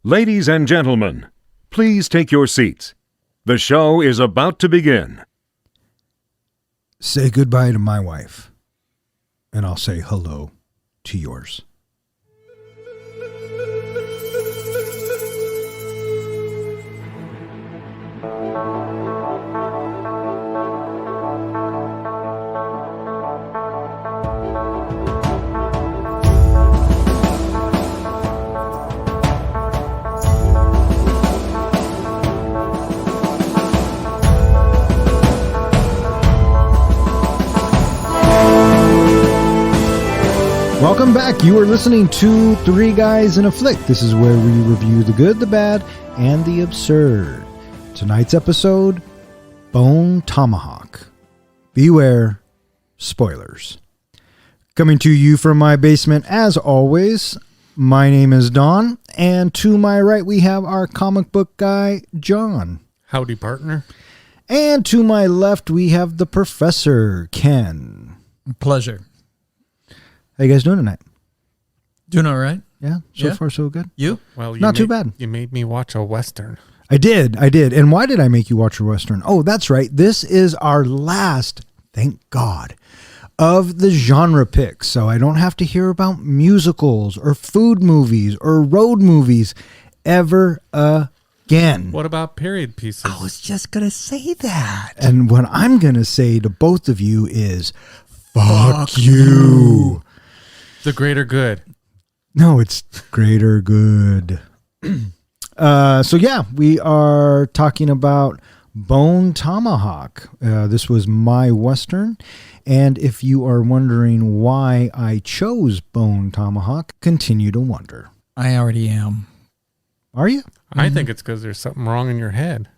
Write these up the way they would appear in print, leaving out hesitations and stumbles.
Ladies and gentlemen, please take your seats. The show is about to begin. Say goodbye to my wife, and I'll say hello to yours. Welcome back. You are listening to Three Guys in a Flick. This is where we review the good, the bad, and the absurd. Tonight's episode, Bone Tomahawk. Beware, spoilers. Coming to you from my basement, as always, my name is Don, and to my right we have our comic book guy, John. Howdy, partner. And to my left we have the Professor, Ken. Pleasure. How you guys doing tonight? Doing all right. Yeah, so far so good. You? Well, Not too bad. You made me watch a Western. I did. And why did I make you watch a Western? Oh, that's right. This is our last, thank God, of the genre picks. So I don't have to hear about musicals or food movies or road movies ever again. What about period pieces? I was just going to say that. And what I'm going to say to both of you is, fuck you. The greater good. No, it's greater good. So yeah, we are talking about Bone Tomahawk. This was my Western. And if you are wondering why I chose Bone Tomahawk, continue to wonder. I already am. Are you? I think it's because there's something wrong in your head.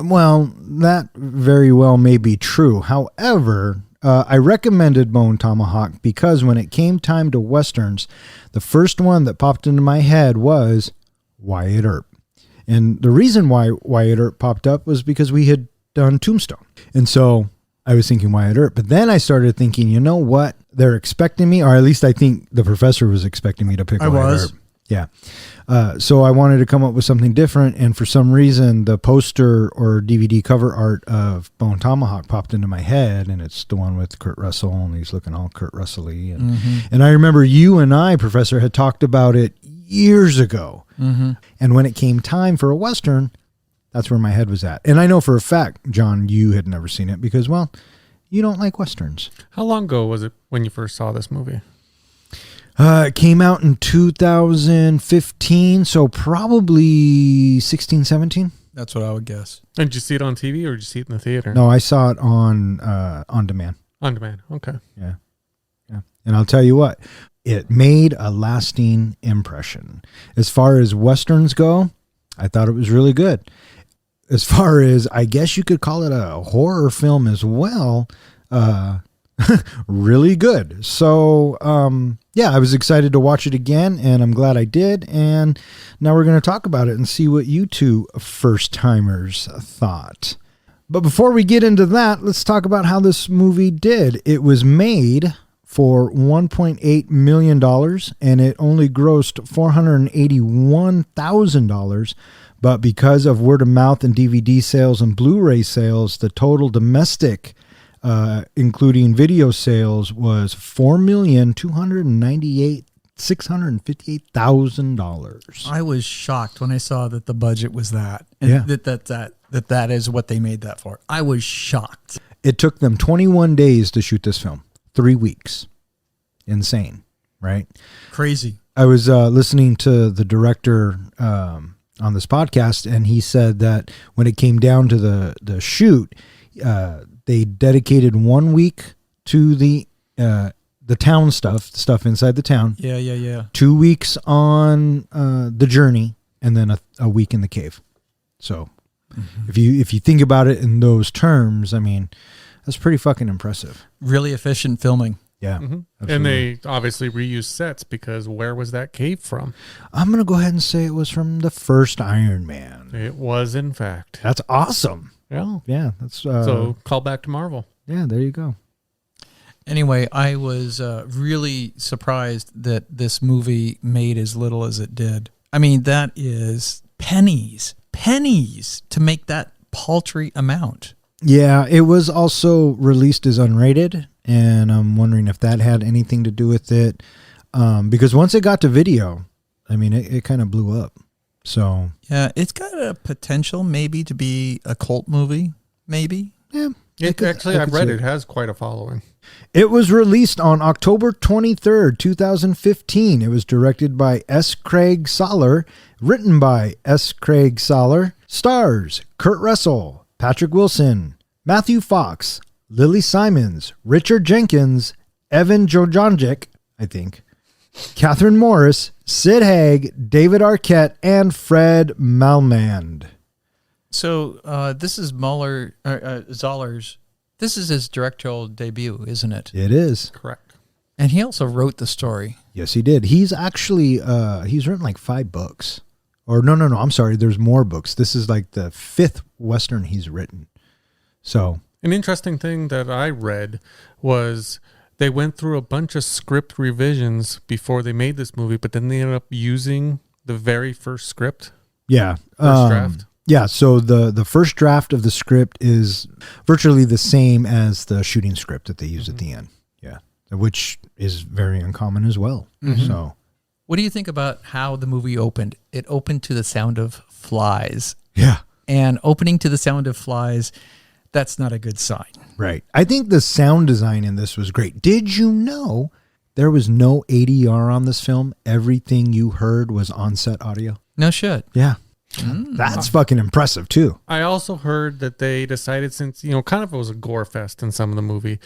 Well, that very well may be true. However, I recommended Bone Tomahawk because when it came time to Westerns, the first one that popped into my head was Wyatt Earp. And the reason why Wyatt Earp popped up was because we had done Tombstone. And so I was thinking Wyatt Earp. But then I started thinking, you know what? They're expecting me, or at least I think the professor was expecting me to pick Wyatt Earp. Yeah. So I wanted to come up with something different, and for some reason, the poster or DVD cover art of Bone Tomahawk popped into my head, and it's the one with Kurt Russell, and he's looking all Kurt Russell-y. And I remember you and I, Professor, had talked about it years ago. And when it came time for a Western, that's where my head was at. And I know for a fact, John, you had never seen it because, well, you don't like Westerns. How long ago was it when you first saw this movie? It came out in 2015, so probably 16, 17. That's what I would guess. And did you see it on TV or did you see it in the theater? No, I saw it on demand. On demand, okay. Yeah. And I'll tell you what, it made a lasting impression. As far as Westerns go, I thought it was really good. As far as, I guess you could call it a horror film as well, really good. So, yeah, I was excited to watch it again, and I'm glad I did. And now we're going to talk about it and see what you two first-timers thought. But before we get into that, let's talk about how this movie did. It was made for $1.8 million, and it only grossed $481,000. But because of word of mouth and DVD sales and Blu-ray sales, the total domestic including video sales, was $4,298,658,000. I was shocked when I saw that the budget was that. And Yeah. that is what they made that for. I was shocked. It took them 21 days to shoot this film. 3 weeks. Insane, right? Crazy. I was listening to the director on this podcast, and he said that when it came down to the shoot, they dedicated 1 week to the town stuff, the stuff inside the town. Yeah. 2 weeks on the journey, and then a week in the cave. So if you think about it in those terms, I mean, that's pretty fucking impressive. Really efficient filming. Yeah. And they obviously reused sets because where was that cave from? I'm going to go ahead and say it was from the first Iron Man. It was, in fact. That's awesome. Yeah. Yeah. That's so call back to Marvel. Yeah, there you go. Anyway, I was really surprised that this movie made as little as it did. I mean, that is pennies to make that paltry amount. Yeah, it was also released as unrated, and I'm wondering if that had anything to do with it. Because once it got to video, I mean, it kind of blew up. So Yeah, it's got a potential maybe to be a cult movie, maybe. yeah, I've read it has quite a following. It was released on October 23rd, 2015. It was directed by S. Craig Soller, written by S. Craig Soller, stars Kurt Russell, Patrick Wilson, Matthew Fox, Lili Simmons, Richard Jenkins, Evan Jojanjic, I think, Catherine Morris, Sid Haig, David Arquette, and Fred Malmand. So this is Zoller's. This is his directorial debut, isn't it? It is. Correct. And he also wrote the story. Yes, he did. He's actually, he's written like 5 books. Or no, I'm sorry. There's more books. This is like the 5th Western he's written. So. An interesting thing that I read was they went through a bunch of script revisions before they made this movie, but then they ended up using the very first script. Yeah. First draft. Yeah, so the first draft of the script is virtually the same as the shooting script that they use at the end. Yeah, which is very uncommon as well. So, What do you think about how the movie opened? It opened to the sound of flies. yeah, And opening to the sound of flies, that's not a good sign. right. I think the sound design in this was great. Did you know there was no ADR on this film? Everything you heard was on-set audio. No shit. Yeah. That's fucking impressive too. I also heard that they decided, since, kind of it was a gore fest in some of the movie,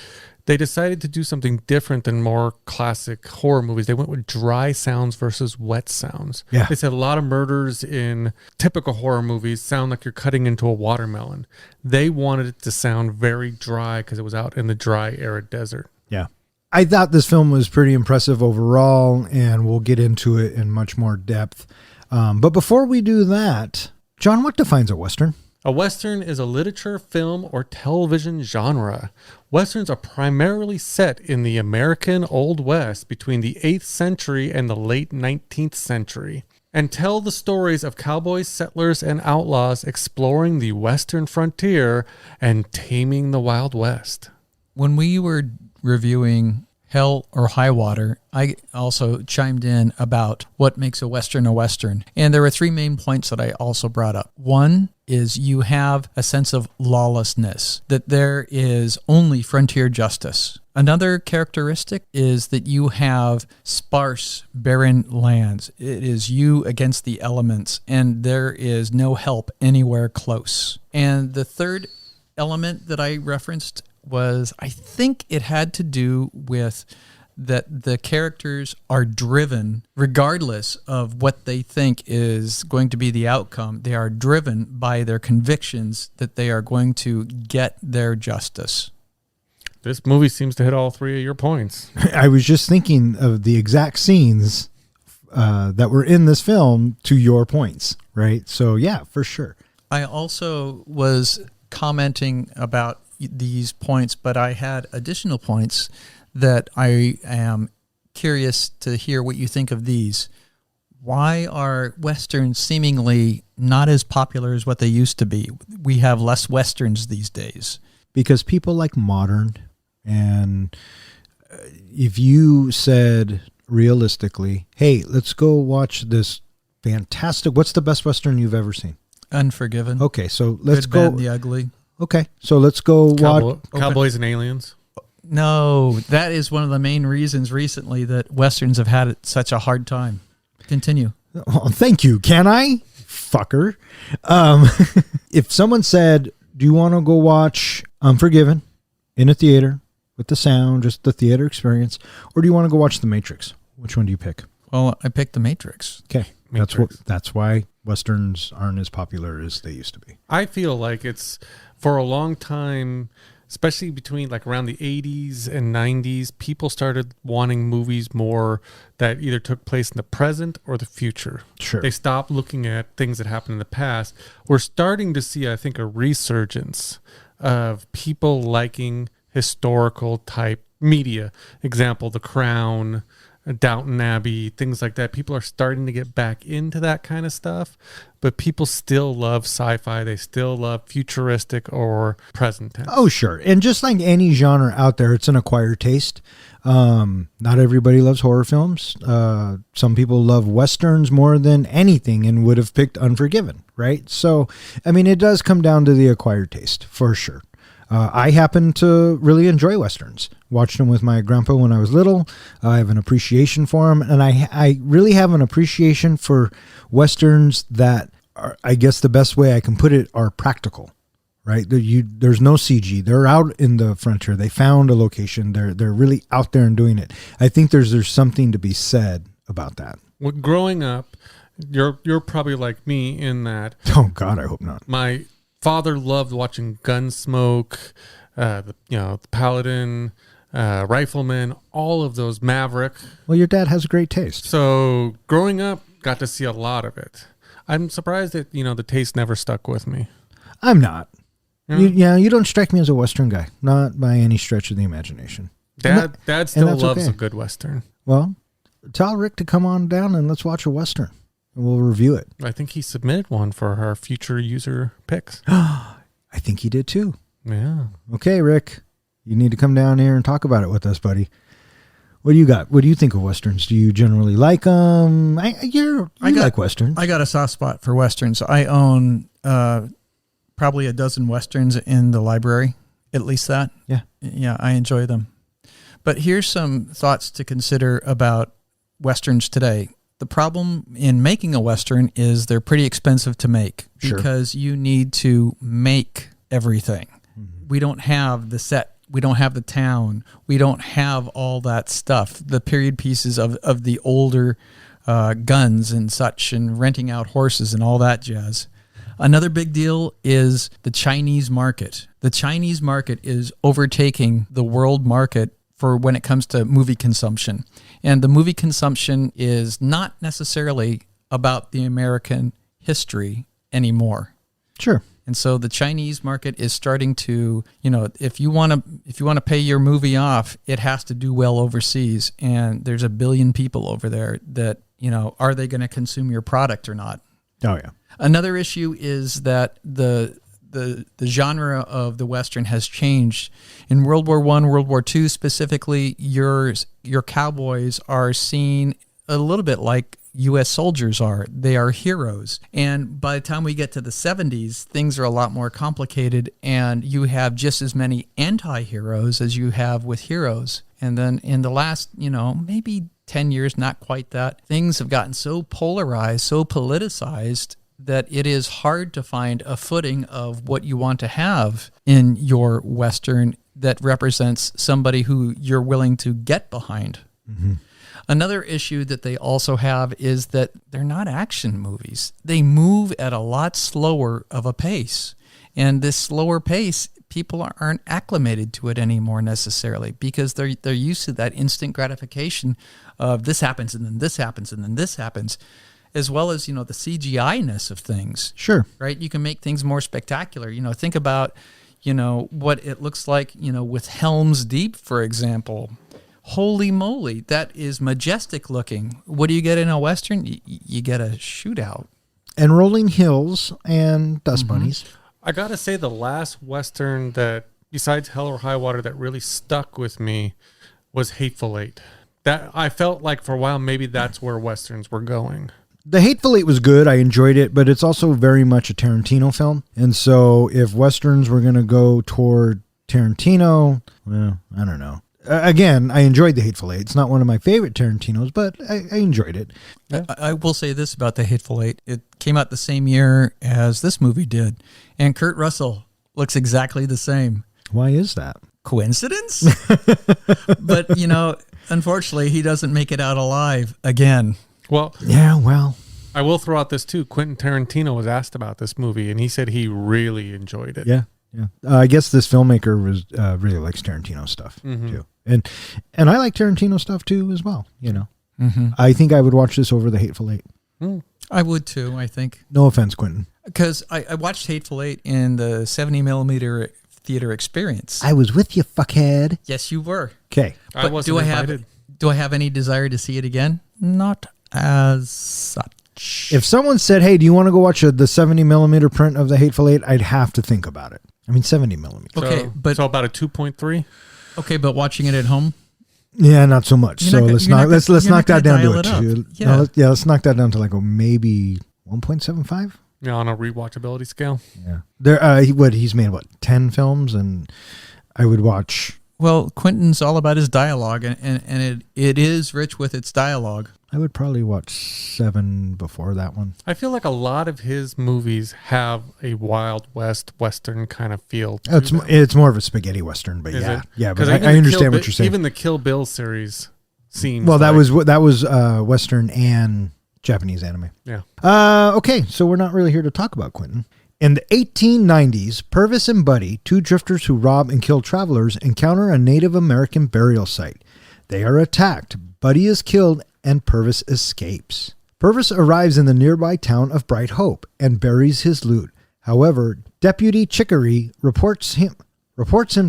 they decided to do something different than more classic horror movies. They went with dry sounds versus wet sounds. Yeah. They said a lot of murders in typical horror movies sound like you're cutting into a watermelon. They wanted it to sound very dry because it was out in the dry, arid desert. Yeah. I thought this film was pretty impressive overall, and we'll get into it in much more depth. But before we do that, John, what defines a Western? A Western is a literature, film, or television genre. Westerns are primarily set in the American Old West between the 8th century and the late 19th century, and tell the stories of cowboys, settlers, and outlaws exploring the Western frontier and taming the Wild West. When we were reviewing Hell or High Water, I also chimed in about what makes a Western a Western. And there were 3 main points that I also brought up. One is you have a sense of lawlessness, that there is only frontier justice. Another characteristic is that you have sparse, barren lands. It is you against the elements, and there is no help anywhere close. And the third element that I referenced was, I think it had to do with that the characters are driven, regardless of what they think is going to be the outcome. They are driven by their convictions that they are going to get their justice. This movie seems to hit all 3 of your points. I was just thinking of the exact scenes that were in this film to your points, right? So yeah, for sure. I also was commenting about these points, but I had additional points that I am curious to hear what you think of these. Why are Westerns seemingly not as popular as what they used to be? We have less Westerns these days. Because people like modern, and if you said realistically, hey, let's go watch this fantastic, what's the best Western you've ever seen? Unforgiven. Okay, so let's Good, go. Bad, the Ugly. Okay, so let's go watch. Cowboys and Aliens. No, that is one of the main reasons recently that Westerns have had such a hard time. Continue. Oh, thank you. Can I? Fucker. If someone said, do you want to go watch Unforgiven in a theater with the sound, just the theater experience, or do you want to go watch The Matrix? Which one do you pick? Well, I picked The Matrix. Okay. That's why Westerns aren't as popular as they used to be. I feel like it's, for a long time, especially between like around the 80s and 90s, people started wanting movies more that either took place in the present or the future. Sure. They stopped looking at things that happened in the past. We're starting to see, I think, a resurgence of people liking historical type media. Example, The Crown, Downton Abbey, things like that. People are starting to get back into that kind of stuff, but people still love sci-fi. They still love futuristic or present tense. Oh, sure. And just like any genre out there, it's an acquired taste. Not everybody loves horror films. Some people love Westerns more than anything and would have picked Unforgiven, right? So, I mean, it does come down to the acquired taste, for sure. I happen to really enjoy Westerns. Watched them with my grandpa when I was little. I have an appreciation for them. And I really have an appreciation for Westerns that are, I guess the best way I can put it, are practical, right? There's no CG. They're out in the frontier. They found a location. They're really out there and doing it. I think there's something to be said about that. Well, growing up, you're probably like me in that. Oh, God, I hope not. My father loved watching Gunsmoke, the Paladin, Rifleman, all of those, Maverick. Well, your dad has a great taste. So growing up, got to see a lot of it. I'm surprised that, the taste never stuck with me. I'm not. Yeah. You don't strike me as a Western guy, not by any stretch of the imagination. Dad still loves okay. a good Western. Well, tell Rick to come on down and let's watch a Western. And we'll review it. I think he submitted one for our future user picks. I think he did too. Yeah. Okay, Rick, you need to come down here and talk about it with us, buddy. What do you got? What do you think of Westerns? Do you generally like them? You like Westerns. I got a soft spot for Westerns. I own probably a dozen Westerns in the library, at least that. Yeah. Yeah, I enjoy them. But here's some thoughts to consider about Westerns today. The problem in making a Western is they're pretty expensive to make because you need to make everything. Mm-hmm. We don't have the set. We don't have the town. We don't have all that stuff, the period pieces of the older guns and such, and renting out horses and all that jazz. Another big deal is the Chinese market. The Chinese market is overtaking the world market for when it comes to movie consumption. And the movie consumption is not necessarily about the American history anymore. Sure. And so the Chinese market is starting to, if you want to pay your movie off, it has to do well overseas. And there's 1 billion people over there that, are they going to consume your product or not? Oh, yeah. Another issue is that the genre of the Western has changed. In World War I, World War II specifically, your cowboys are seen a little bit like U.S. soldiers are. They are heroes. And by the time we get to the 70s, things are a lot more complicated, and you have just as many anti-heroes as you have with heroes. And then in the last, maybe 10 years, not quite that, things have gotten so polarized, so politicized, that it is hard to find a footing of what you want to have in your Western that represents somebody who you're willing to get behind. Mm-hmm. Another issue that they also have is that they're not action movies. They move at a lot slower of a pace. And this slower pace, people aren't acclimated to it anymore necessarily because they're used to that instant gratification of this happens and then this happens and then this happens, as well as, the CGI-ness of things. Sure. Right? You can make things more spectacular. Think about, what it looks like, with Helm's Deep, for example. Holy moly, that is majestic looking. What do you get in a Western? You get a shootout. And rolling hills and dust bunnies. I got to say the last Western that, besides Hell or High Water, that really stuck with me was Hateful Eight. That I felt like for a while maybe that's where Westerns were going. The Hateful Eight was good. I enjoyed it, but it's also very much a Tarantino film. And so if Westerns were going to go toward Tarantino, well, I don't know. Again, I enjoyed The Hateful Eight. It's not one of my favorite Tarantinos, but I enjoyed it. Yeah. I will say this about The Hateful Eight. It came out the same year as this movie did, and Kurt Russell looks exactly the same. Why is that? Coincidence? But, unfortunately, he doesn't make it out alive again. Well, yeah, well, I will throw out this too. Quentin Tarantino was asked about this movie, and he said he really enjoyed it. Yeah. I guess this filmmaker was really likes Tarantino stuff too, and I like Tarantino stuff too as well. Mm-hmm. I think I would watch this over The Hateful Eight. I would too. I think. No offense, Quentin. Because I watched Hateful Eight in the 70 millimeter theater experience. I was with you, fuckhead. Yes, you were. Okay. I wasn't invited. Do I have any desire to see it again? Not as such. If someone said, hey, do you want to go watch the 70 millimeter print of The Hateful Eight? I'd have to think about it. I mean, 70 millimeter. Okay, but so about a 2.3. Okay, but watching it at home. Yeah, not so much. So let's knock that down to a 2. Yeah. No, let's knock that down to like maybe 1.75. Yeah, on a rewatchability scale. Yeah, there. He's made 10 films, and I would watch. Well, Quentin's all about his dialogue, and it is rich with its dialogue. I would probably watch 7 before that one. I feel like a lot of his movies have a Wild West Western kind of feel. It's more of a spaghetti Western, but yeah. But I understand what you're saying. Even the Kill Bill series seems. Well, that was Western and Japanese anime. Yeah. Okay, so we're not really here to talk about Quentin. In the 1890s, Purvis and Buddy, 2 drifters who rob and kill travelers, encounter a Native American burial site. They are attacked. Buddy is killed and Purvis escapes. Purvis arrives in the nearby town of Bright Hope and buries his loot. However, Deputy Chicory reports him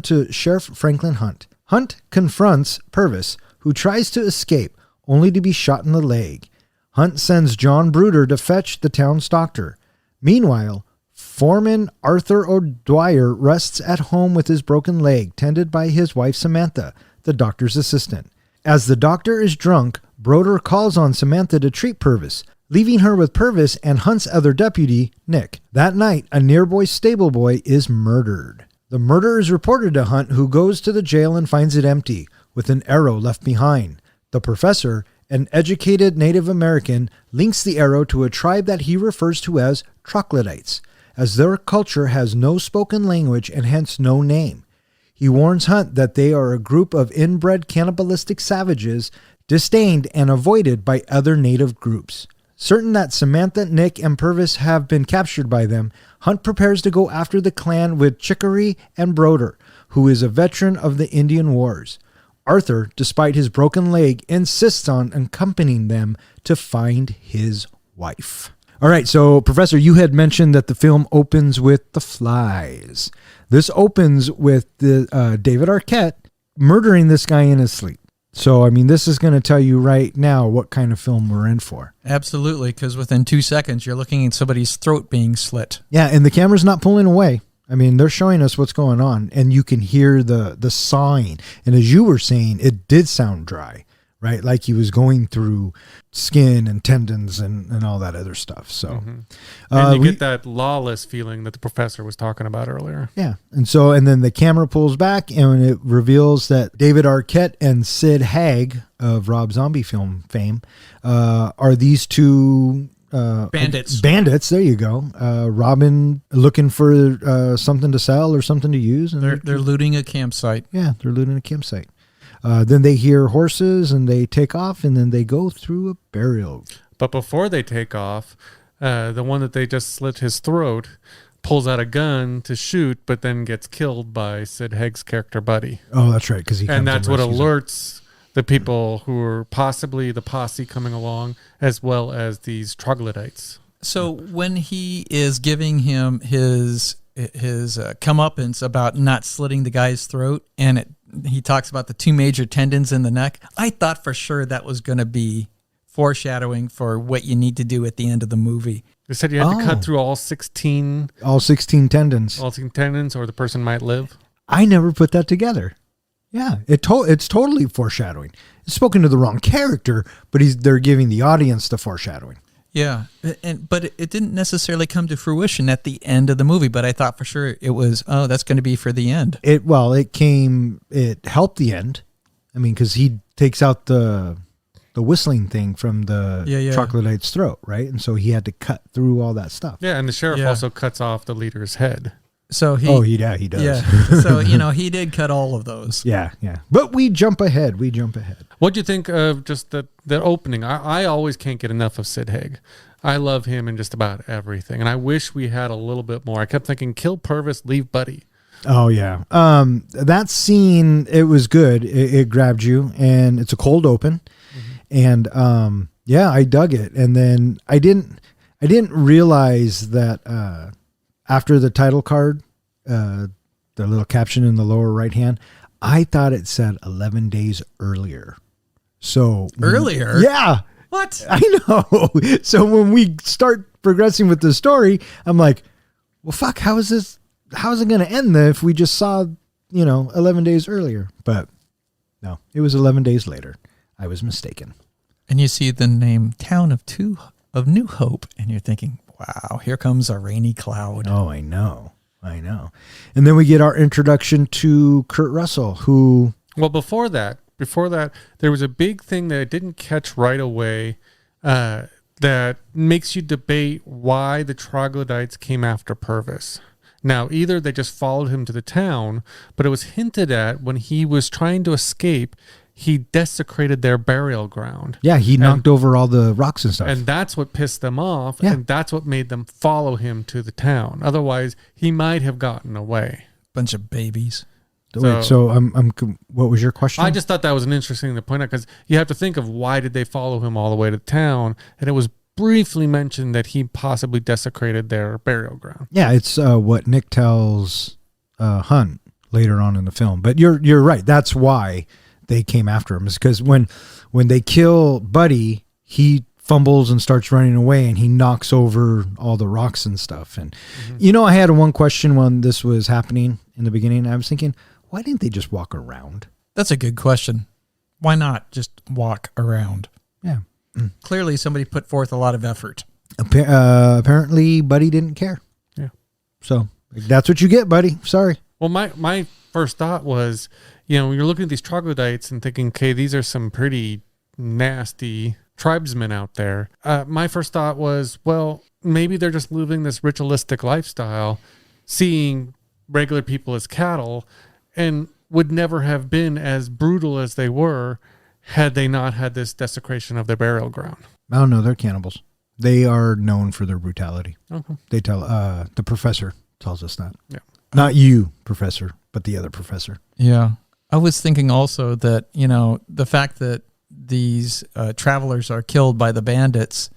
to Sheriff Franklin Hunt. Hunt confronts Purvis, who tries to escape, only to be shot in the leg. Hunt sends John Bruder to fetch the town's doctor. Meanwhile, Foreman Arthur O'Dwyer rests at home with his broken leg, tended by his wife Samantha, the doctor's assistant. As the doctor is drunk, Broder calls on Samantha to treat Purvis, leaving her with Purvis and Hunt's other deputy, Nick. That night, a nearby stable boy is murdered. The murder is reported to Hunt, who goes to the jail and finds it empty, with an arrow left behind. The professor, an educated Native American, links the arrow to a tribe that he refers to as troglodytes, as their culture has no spoken language and hence no name. He warns Hunt that they are a group of inbred cannibalistic savages, disdained and avoided by other native groups. Certain that Samantha, Nick, and Purvis have been captured by them, Hunt prepares to go after the clan with Chicory and Broder, who is a veteran of the Indian Wars. Arthur, despite his broken leg, insists on accompanying them to find his wife. All right, so Professor, you had mentioned that the film opens with The Flies. This opens with David Arquette murdering this guy in his sleep. So, I mean, this is going to tell you right now what kind of film we're in for. Absolutely, because within 2 seconds, you're looking at somebody's throat being slit. Yeah, and the camera's not pulling away. I mean, they're showing us what's going on, and you can hear the sawing. And as you were saying, it did sound dry, right? Like he was going through skin and tendons and all that other stuff. So, and you get that lawless feeling that the professor was talking about earlier. Yeah. And then the camera pulls back and it reveals that David Arquette and Sid Haig of Rob Zombie film fame are these 2 bandits. Bandits, there you go. Robin looking for something to sell or something to use. And they're looting a campsite. Yeah, they're looting a campsite. Then they hear horses and they take off and then they go through a burial. But before they take off, the one that they just slit his throat pulls out a gun to shoot, but then gets killed by Sid Haig's character Buddy. Oh, that's right. And that's what alerts the people who are possibly the posse coming along, as well as these troglodytes. So when he is giving him his comeuppance about not slitting the guy's throat, and he talks about the 2 major tendons in the neck, I thought for sure that was going to be foreshadowing for what you need to do at the end of the movie. They said you had to cut through all 16 tendons. All 16 tendons, or the person might live. I never put that together. Yeah, it's totally foreshadowing. It's spoken to the wrong character, but they're giving the audience the foreshadowing. Yeah, but it didn't necessarily come to fruition at the end of the movie, but I thought for sure it was, that's going to be for the end. It helped the end. I mean, because he takes out the whistling thing from the troglodyte's throat, right? And so he had to cut through all that stuff. Yeah, and the sheriff also cuts off the leader's head. So he does. Yeah. So, he did cut all of those. Yeah. But we jump ahead. What do you think of just the opening? I always can't get enough of Sid Haig. I love him in just about everything. And I wish we had a little bit more. I kept thinking, kill Purvis, leave Buddy. Oh, yeah. That scene, it was good. It grabbed you. And it's a cold open. And, I dug it. And then I didn't realize that after the title card, the little caption in the lower right hand, I thought it said 11 days earlier. So Earlier? Yeah. What? I know. So when we start progressing with the story, I'm like, well, fuck, how is it going to end if we just saw, 11 days earlier? But no, it was 11 days later. I was mistaken. And you see the name Town of New Hope, and you're thinking, wow, here comes a rainy cloud. Oh, I know. And then we get our introduction to Kurt Russell, who... Well, before that, there was a big thing that I didn't catch right away that makes you debate why the troglodytes came after Purvis. Now, either they just followed him to the town, but it was hinted at when he was trying to escape, he desecrated their burial ground. Yeah, he knocked over all the rocks and stuff. And that's what pissed them off, Yeah. and that's what made them follow him to the town. Otherwise, he might have gotten away. Bunch of babies. Wait, so what was your question? I just thought that was an interesting thing to point out, because you have to think of why did they follow him all the way to town, and it was briefly mentioned that he possibly desecrated their burial ground. Yeah, it's what Nick tells Hunt later on in the film. But you're right. That's why they came after him, is because when they kill Buddy, he fumbles and starts running away, and he knocks over all the rocks and stuff. And I had one question when this was happening in the beginning. I was thinking, why didn't they just walk around? That's a good question. Why not just walk around? Yeah. Clearly, somebody put forth a lot of effort. Apparently, Buddy didn't care. Yeah. So that's what you get, Buddy. Sorry. Well, my first thought was, when you're looking at these troglodytes and thinking, okay, these are some pretty nasty tribesmen out there. My first thought was, well, maybe they're just living this ritualistic lifestyle, seeing regular people as cattle, and would never have been as brutal as they were had they not had this desecration of their burial ground. Oh, no, they're cannibals. They are known for their brutality. Okay. They tell, the professor tells us that. Yeah. Not you, professor, but the other professor. Yeah. I was thinking also that, the fact that these travelers are killed by the bandits,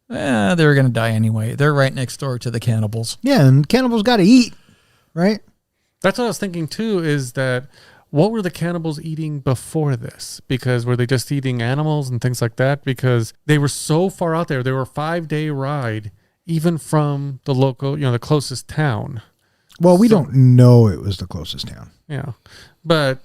they're going to die anyway. They're right next door to the cannibals. Yeah, and cannibals got to eat, right? That's what I was thinking too, is that what were the cannibals eating before this? Because were they just eating animals and things like that? Because they were so far out there. They were a 5-day ride, even from the local, the closest town. Well, we don't know it was the closest town. Yeah. But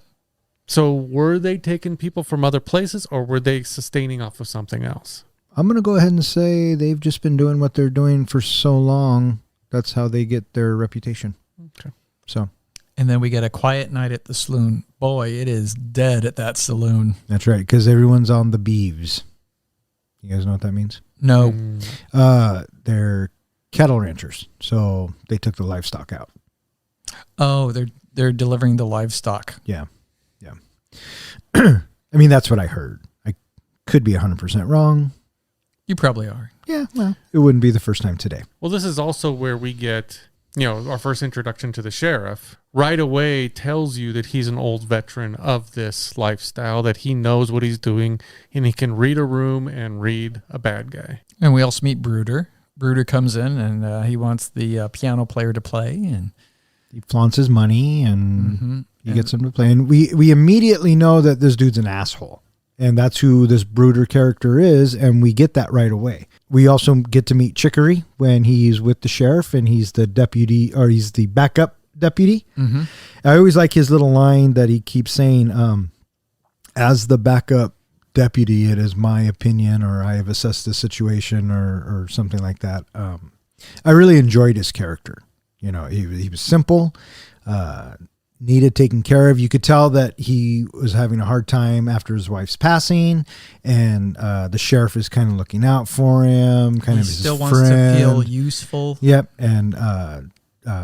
so were they taking people from other places, or were they sustaining off of something else? I'm going to go ahead and say they've just been doing what they're doing for so long. That's how they get their reputation. Okay. So. And then we get a quiet night at the saloon. Boy, it is dead at that saloon. That's right, because everyone's on the beeves. You guys know what that means? No. They're cattle ranchers, so they took the livestock out. Oh, they're delivering the livestock. Yeah. I mean, that's what I heard. I could be 100% wrong. You probably are. Yeah, well, it wouldn't be the first time today. Well, this is also where we get, our first introduction to the sheriff. Right away tells you that he's an old veteran of this lifestyle, that he knows what he's doing, and he can read a room and read a bad guy. And we also meet Bruder. Bruder comes in, and he wants the piano player to play, and he flaunts his money, and he gets him to play. And we immediately know that this dude's an asshole. And that's who this Bruder character is, and we get that right away. We also get to meet Chicory when he's with the sheriff, and he's the deputy, or he's the backup deputy. Mm-hmm. I always like his little line that he keeps saying, as the backup deputy, it is my opinion, or I have assessed the situation, or something like that. I really enjoyed his character. He was simple, needed taken care of. You could tell that he was having a hard time after his wife's passing, and the sheriff is kind of looking out for him, kind of his still friend. wants to feel useful. Yep, and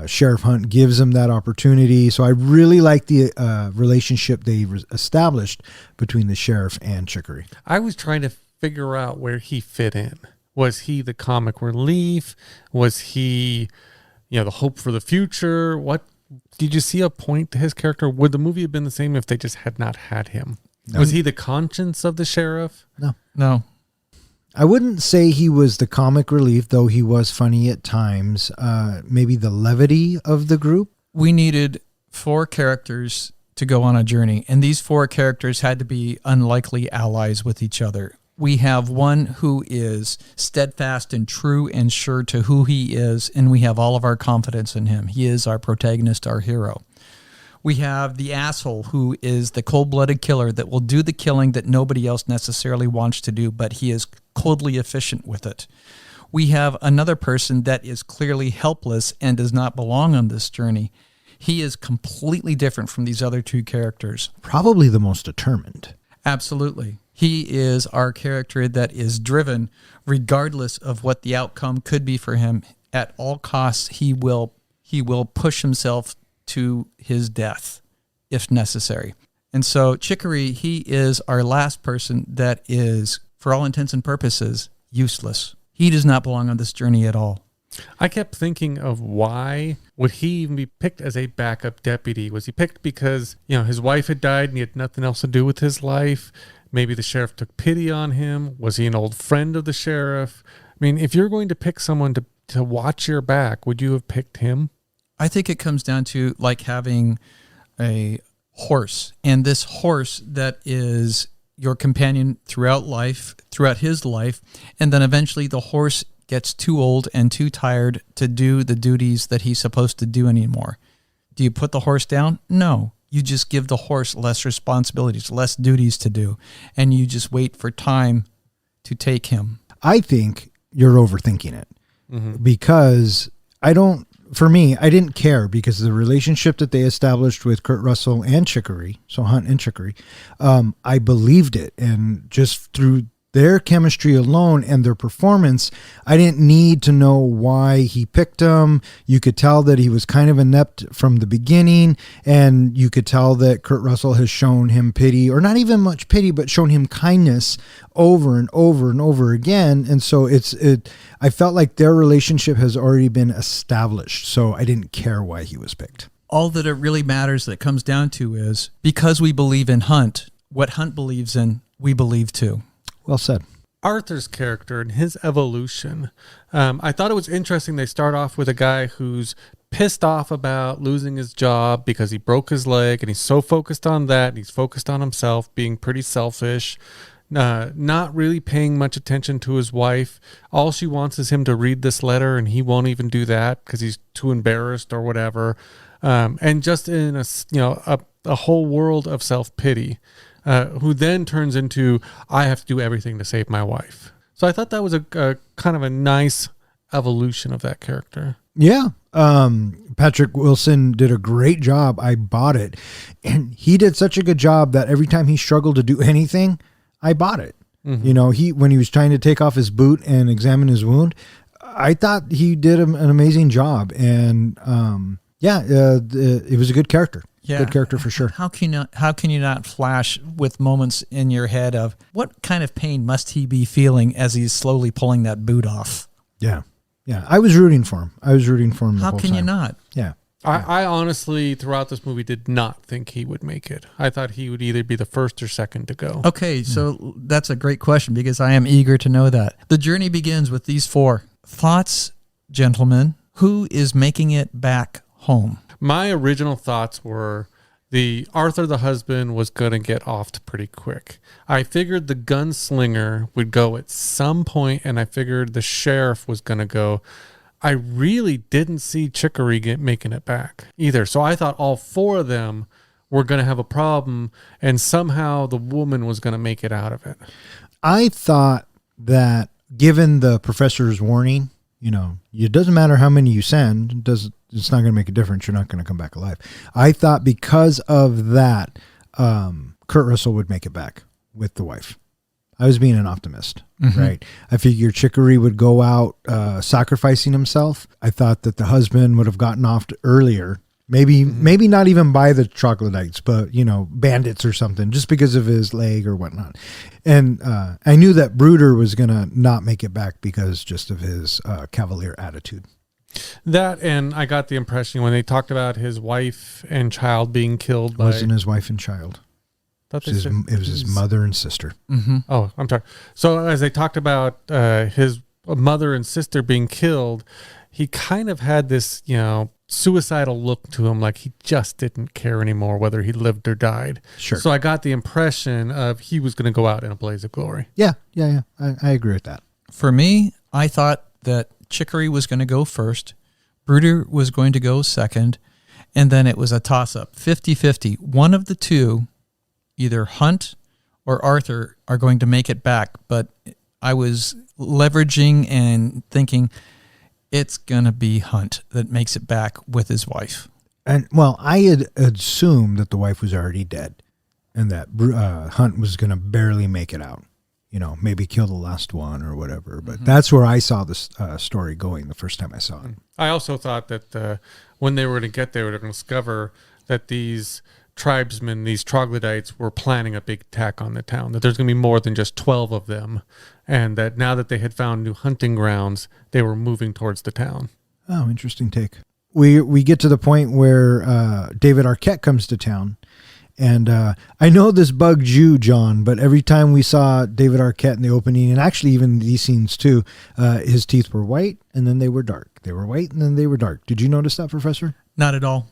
Sheriff Hunt gives him that opportunity. So I really like the relationship they established between the sheriff and Chicory. I was trying to figure out where he fit in. Was he the comic relief? Was he, the hope for the future? What did you see a point to his character? Would the movie have been the same if they just had not had him? No. Was he the conscience of the sheriff? No. I wouldn't say he was the comic relief, though he was funny at times. Maybe the levity of the group. We needed 4 characters to go on a journey. And these 4 characters had to be unlikely allies with each other. We have one who is steadfast and true and sure to who he is, and we have all of our confidence in him. He is our protagonist, our hero. We have the asshole who is the cold-blooded killer that will do the killing that nobody else necessarily wants to do, but he is coldly efficient with it. We have another person that is clearly helpless and does not belong on this journey. He is completely different from these other 2 characters. Probably the most determined. Absolutely. He is our character that is driven regardless of what the outcome could be for him. At all costs, he will push himself to his death if necessary. And so Chicory, he is our last person that is, for all intents and purposes, useless. He does not belong on this journey at all. I kept thinking of why would he even be picked as a backup deputy? Was he picked because, his wife had died and he had nothing else to do with his life? Maybe the sheriff took pity on him. Was he an old friend of the sheriff? I mean, if you're going to pick someone to watch your back, would you have picked him? I think it comes down to like having a horse, and this horse that is your companion throughout his life, and then eventually the horse gets too old and too tired to do the duties that he's supposed to do anymore. Do you put the horse down? No. You just give the horse less responsibilities, less duties to do, and you just wait for time to take him. I think you're overthinking it because I didn't care because the relationship that they established with Kurt Russell and Chicory, so Hunt and Chicory, I believed it. And just through their chemistry alone and their performance, I didn't need to know why he picked him. You could tell that he was kind of inept from the beginning, and you could tell that Kurt Russell has shown him pity, or not even much pity, but shown him kindness over and over and over again. And so I felt like their relationship has already been established, so I didn't care why he was picked. All that it really matters that comes down to is because we believe in Hunt, what Hunt believes in, we believe too. Well said. Arthur's character and his evolution. I thought it was interesting. They start off with a guy who's pissed off about losing his job because he broke his leg, and he's so focused on that. And he's focused on himself, being pretty selfish, not really paying much attention to his wife. All she wants is him to read this letter, and he won't even do that because he's too embarrassed or whatever. And just in a whole world of self-pity. Who then turns into, I have to do everything to save my wife. So I thought that was a kind of a nice evolution of that character. Yeah. Patrick Wilson did a great job. I bought it. And he did such a good job that every time he struggled to do anything, I bought it. Mm-hmm. When he was trying to take off his boot and examine his wound, I thought he did an amazing job. And it was a good character. Yeah. Good character for sure. How can you not flash with moments in your head of what kind of pain must he be feeling as he's slowly pulling that boot off? Yeah. Yeah. I was rooting for him. The whole time. How can you not? Yeah. I honestly, throughout this movie, did not think he would make it. I thought he would either be the first or second to go. Okay, so that's a great question because I am eager to know that. The journey begins with these 4 thoughts, gentlemen. Who is making it back home? My original thoughts were Arthur, the husband, was going to get offed pretty quick. I figured the gunslinger would go at some point, and I figured the sheriff was going to go. I really didn't see Chicory making it back either. So I thought all 4 of them were going to have a problem, and somehow the woman was going to make it out of it. I thought that given the professor's warning, it doesn't matter how many you send, it's not going to make a difference. You're not going to come back alive. I thought because of that, Kurt Russell would make it back with the wife. I was being an optimist, right? I figured Chicory would go out sacrificing himself. I thought that the husband would have gotten off earlier. Maybe not even by the troglodytes, but, bandits or something, just because of his leg or whatnot. And I knew that Bruder was going to not make it back because just of his cavalier attitude. That, and I got the impression when they talked about his wife and child being killed by... It wasn't his wife and child. It was his mother and sister. Mm-hmm. Oh, I'm sorry. So as they talked about his mother and sister being killed, he kind of had this, suicidal look to him, like he just didn't care anymore whether he lived or died. Sure. So I got the impression of he was going to go out in a blaze of glory. Yeah. I agree with that. For me, I thought that Chicory was going to go first, Bruder was going to go second, and then it was a toss-up, 50-50. One of the two, either Hunt or Arthur, are going to make it back, but I was leveraging and thinking it's going to be Hunt that makes it back with his wife. And well, I had assumed that the wife was already dead and that Hunt was going to barely make it out. Maybe kill the last one or whatever. But that's where I saw this story going the first time I saw it. I also thought that when they were going to get there, they were going to discover that these tribesmen, these troglodytes, were planning a big attack on the town, that there's going to be more than just 12 of them, and that now that they had found new hunting grounds, they were moving towards the town. Oh, interesting take. We get to the point where David Arquette comes to town. And I know this bugged you, John, but every time we saw David Arquette in the opening, and actually even these scenes too, his teeth were white and then they were dark. They were white and then they were dark. Did you notice that, Professor? Not at all.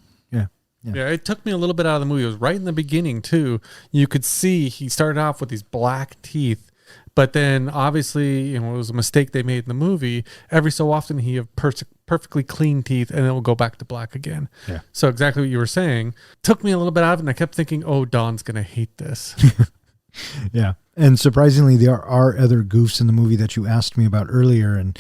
Yeah, it took me a little bit out of the movie. It was right in the beginning, too. You could see he started off with these black teeth, but then obviously, it was a mistake they made in the movie. Every so often, he have perfectly clean teeth, and it will go back to black again. Yeah. So exactly what you were saying took me a little bit out of it, and I kept thinking, oh, Don's going to hate this. Yeah. And surprisingly, there are other goofs in the movie that you asked me about earlier, and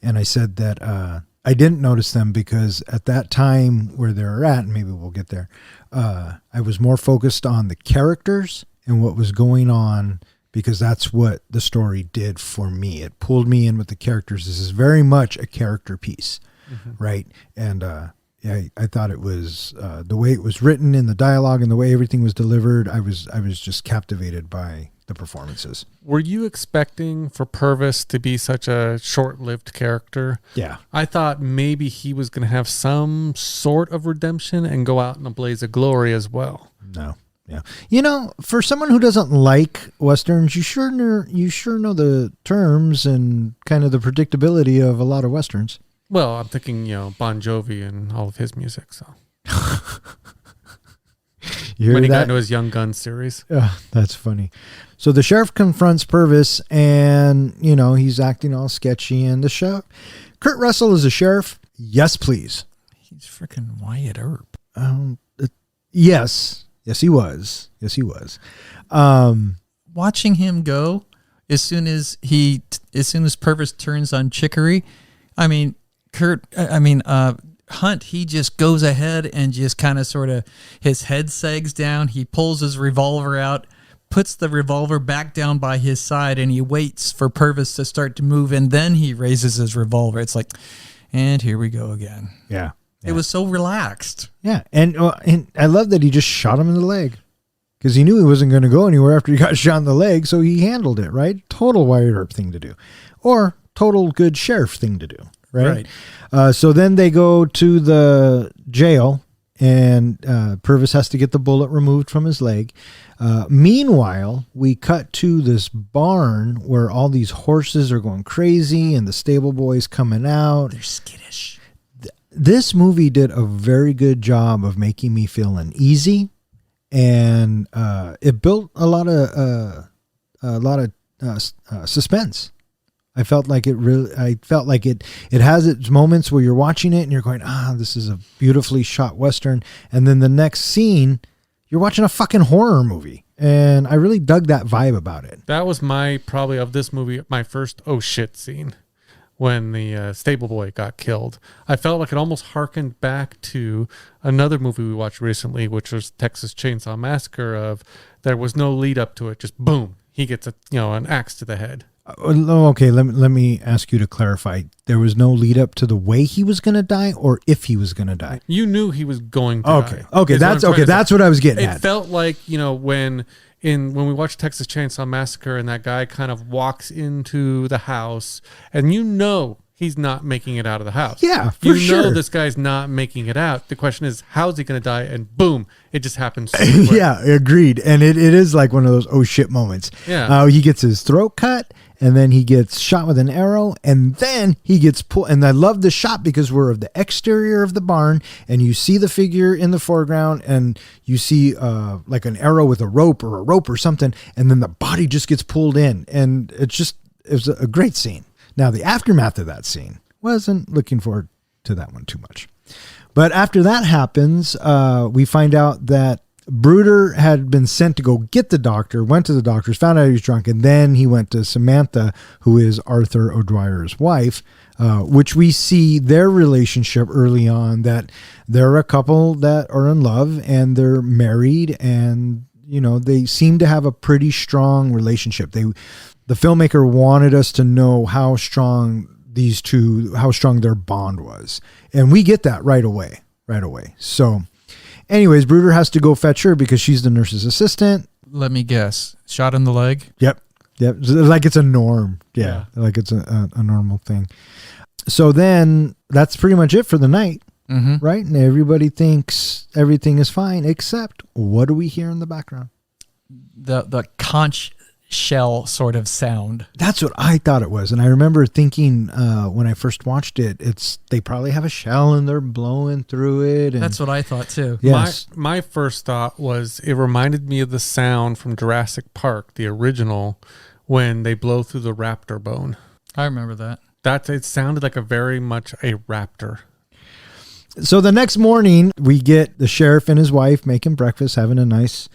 I said that I didn't notice them because at that time where they're at, and maybe we'll get there, I was more focused on the characters and what was going on because that's what the story did for me. It pulled me in with the characters. This is very much a character piece, right? And I thought it was the way it was written in the dialogue and the way everything was delivered. I was just captivated by the performances. Were you expecting for Purvis to be such a short-lived character? Yeah. I thought maybe he was going to have some sort of redemption and go out in a blaze of glory as well. No. Yeah. For someone who doesn't like Westerns, you sure know the terms and kind of the predictability of a lot of Westerns. Well, I'm thinking, Bon Jovi and all of his music, so. When he got into his Young Guns series. That's funny. So the sheriff confronts Purvis and, he's acting all sketchy. And the sheriff, Kurt Russell is a sheriff. Yes, please. He's freaking Wyatt Earp. Yes, he was. Watching him go, as soon as Purvis turns on Chicory, Hunt, he just goes ahead and just kind of sort of, his head sags down. He pulls his revolver out, puts the revolver back down by his side, and he waits for Purvis to start to move, and then he raises his revolver. It's like, and here we go again. Yeah. It was so relaxed. Yeah. And I love that he just shot him in the leg because he knew he wasn't going to go anywhere after he got shot in the leg. So he handled it, right? Total Wyatt Earp thing to do, or total good sheriff thing to do. Right. So then they go to the jail and Purvis has to get the bullet removed from his leg. Meanwhile, we cut to this barn where all these horses are going crazy and the stable boys coming out. They're skittish. This movie did a very good job of making me feel uneasy, and it built a lot of suspense. I felt like it has its moments where you're watching it and you're going, this is a beautifully shot Western. And then the next scene, you're watching a fucking horror movie. And I really dug that vibe about it. That was probably of this movie, my first oh shit scene when the stable boy got killed. I felt like it almost harkened back to another movie we watched recently, which was Texas Chainsaw Massacre. There was no lead up to it. Just boom, he gets an axe to the head. Okay, let me ask you to clarify. There was no lead up to the way he was going to die, or if he was going to die. You knew he was going to die. Okay, that's what I was getting at. It felt like when we watched Texas Chainsaw Massacre, and that guy kind of walks into the house, and he's not making it out of the house. Yeah, for sure. You know this guy's not making it out. The question is, how's he going to die? And boom, it just happens. So quick. Yeah, agreed. And it is like one of those oh shit moments. Yeah. He gets his throat cut, and then he gets shot with an arrow, and then he gets pulled. And I love the shot because we're of the exterior of the barn, and you see the figure in the foreground, and you see like an arrow with a rope or something, and then the body just gets pulled in, and it was a great scene. Now, the aftermath of that scene, wasn't looking forward to that one too much. But after that happens, we find out that Bruder had been sent to go get the doctor, went to the doctor's, found out he was drunk, and then he went to Samantha, who is Arthur O'Dwyer's wife, which we see their relationship early on, that they're a couple that are in love and they're married, and, you know, they seem to have a pretty strong relationship. The filmmaker wanted us to know how strong their bond was. And we get that right away. So anyways, Bruder has to go fetch her because she's the nurse's assistant. Let me guess. Shot in the leg? Yep. Like it's a norm. Yeah. Like it's a normal thing. So then that's pretty much it for the night. Mm-hmm. Right? And everybody thinks everything is fine, except what do we hear in the background? The conch shell sort of sound. That's what I thought it was. And I remember thinking when I first watched it, they probably have a shell and they're blowing through it. And that's what I thought too. Yes. My first thought was it reminded me of the sound from Jurassic Park, the original, when they blow through the raptor bone. I remember that. It sounded like very much a raptor. So the next morning, we get the sheriff and his wife making breakfast, having a nice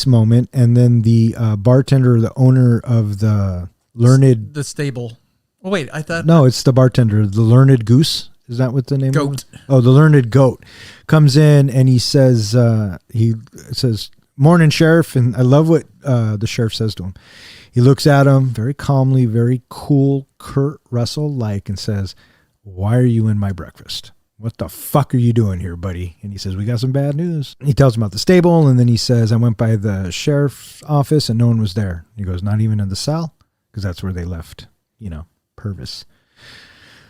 moment. And then the bartender, the owner of the the stable. Oh, wait, I thought. No, it's the bartender, the Learned Goose. Is that what the name Goat. is? Oh, the Learned Goat comes in and he says, morning, sheriff. And I love what the sheriff says to him. He looks at him very calmly, very cool, Kurt Russell-like, and says, why are you in my breakfast? What the fuck are you doing here, buddy? And he says, we got some bad news. He tells him about the stable, and then he says, I went by the sheriff's office and no one was there. He goes, not even in the cell? Because that's where they left, Purvis.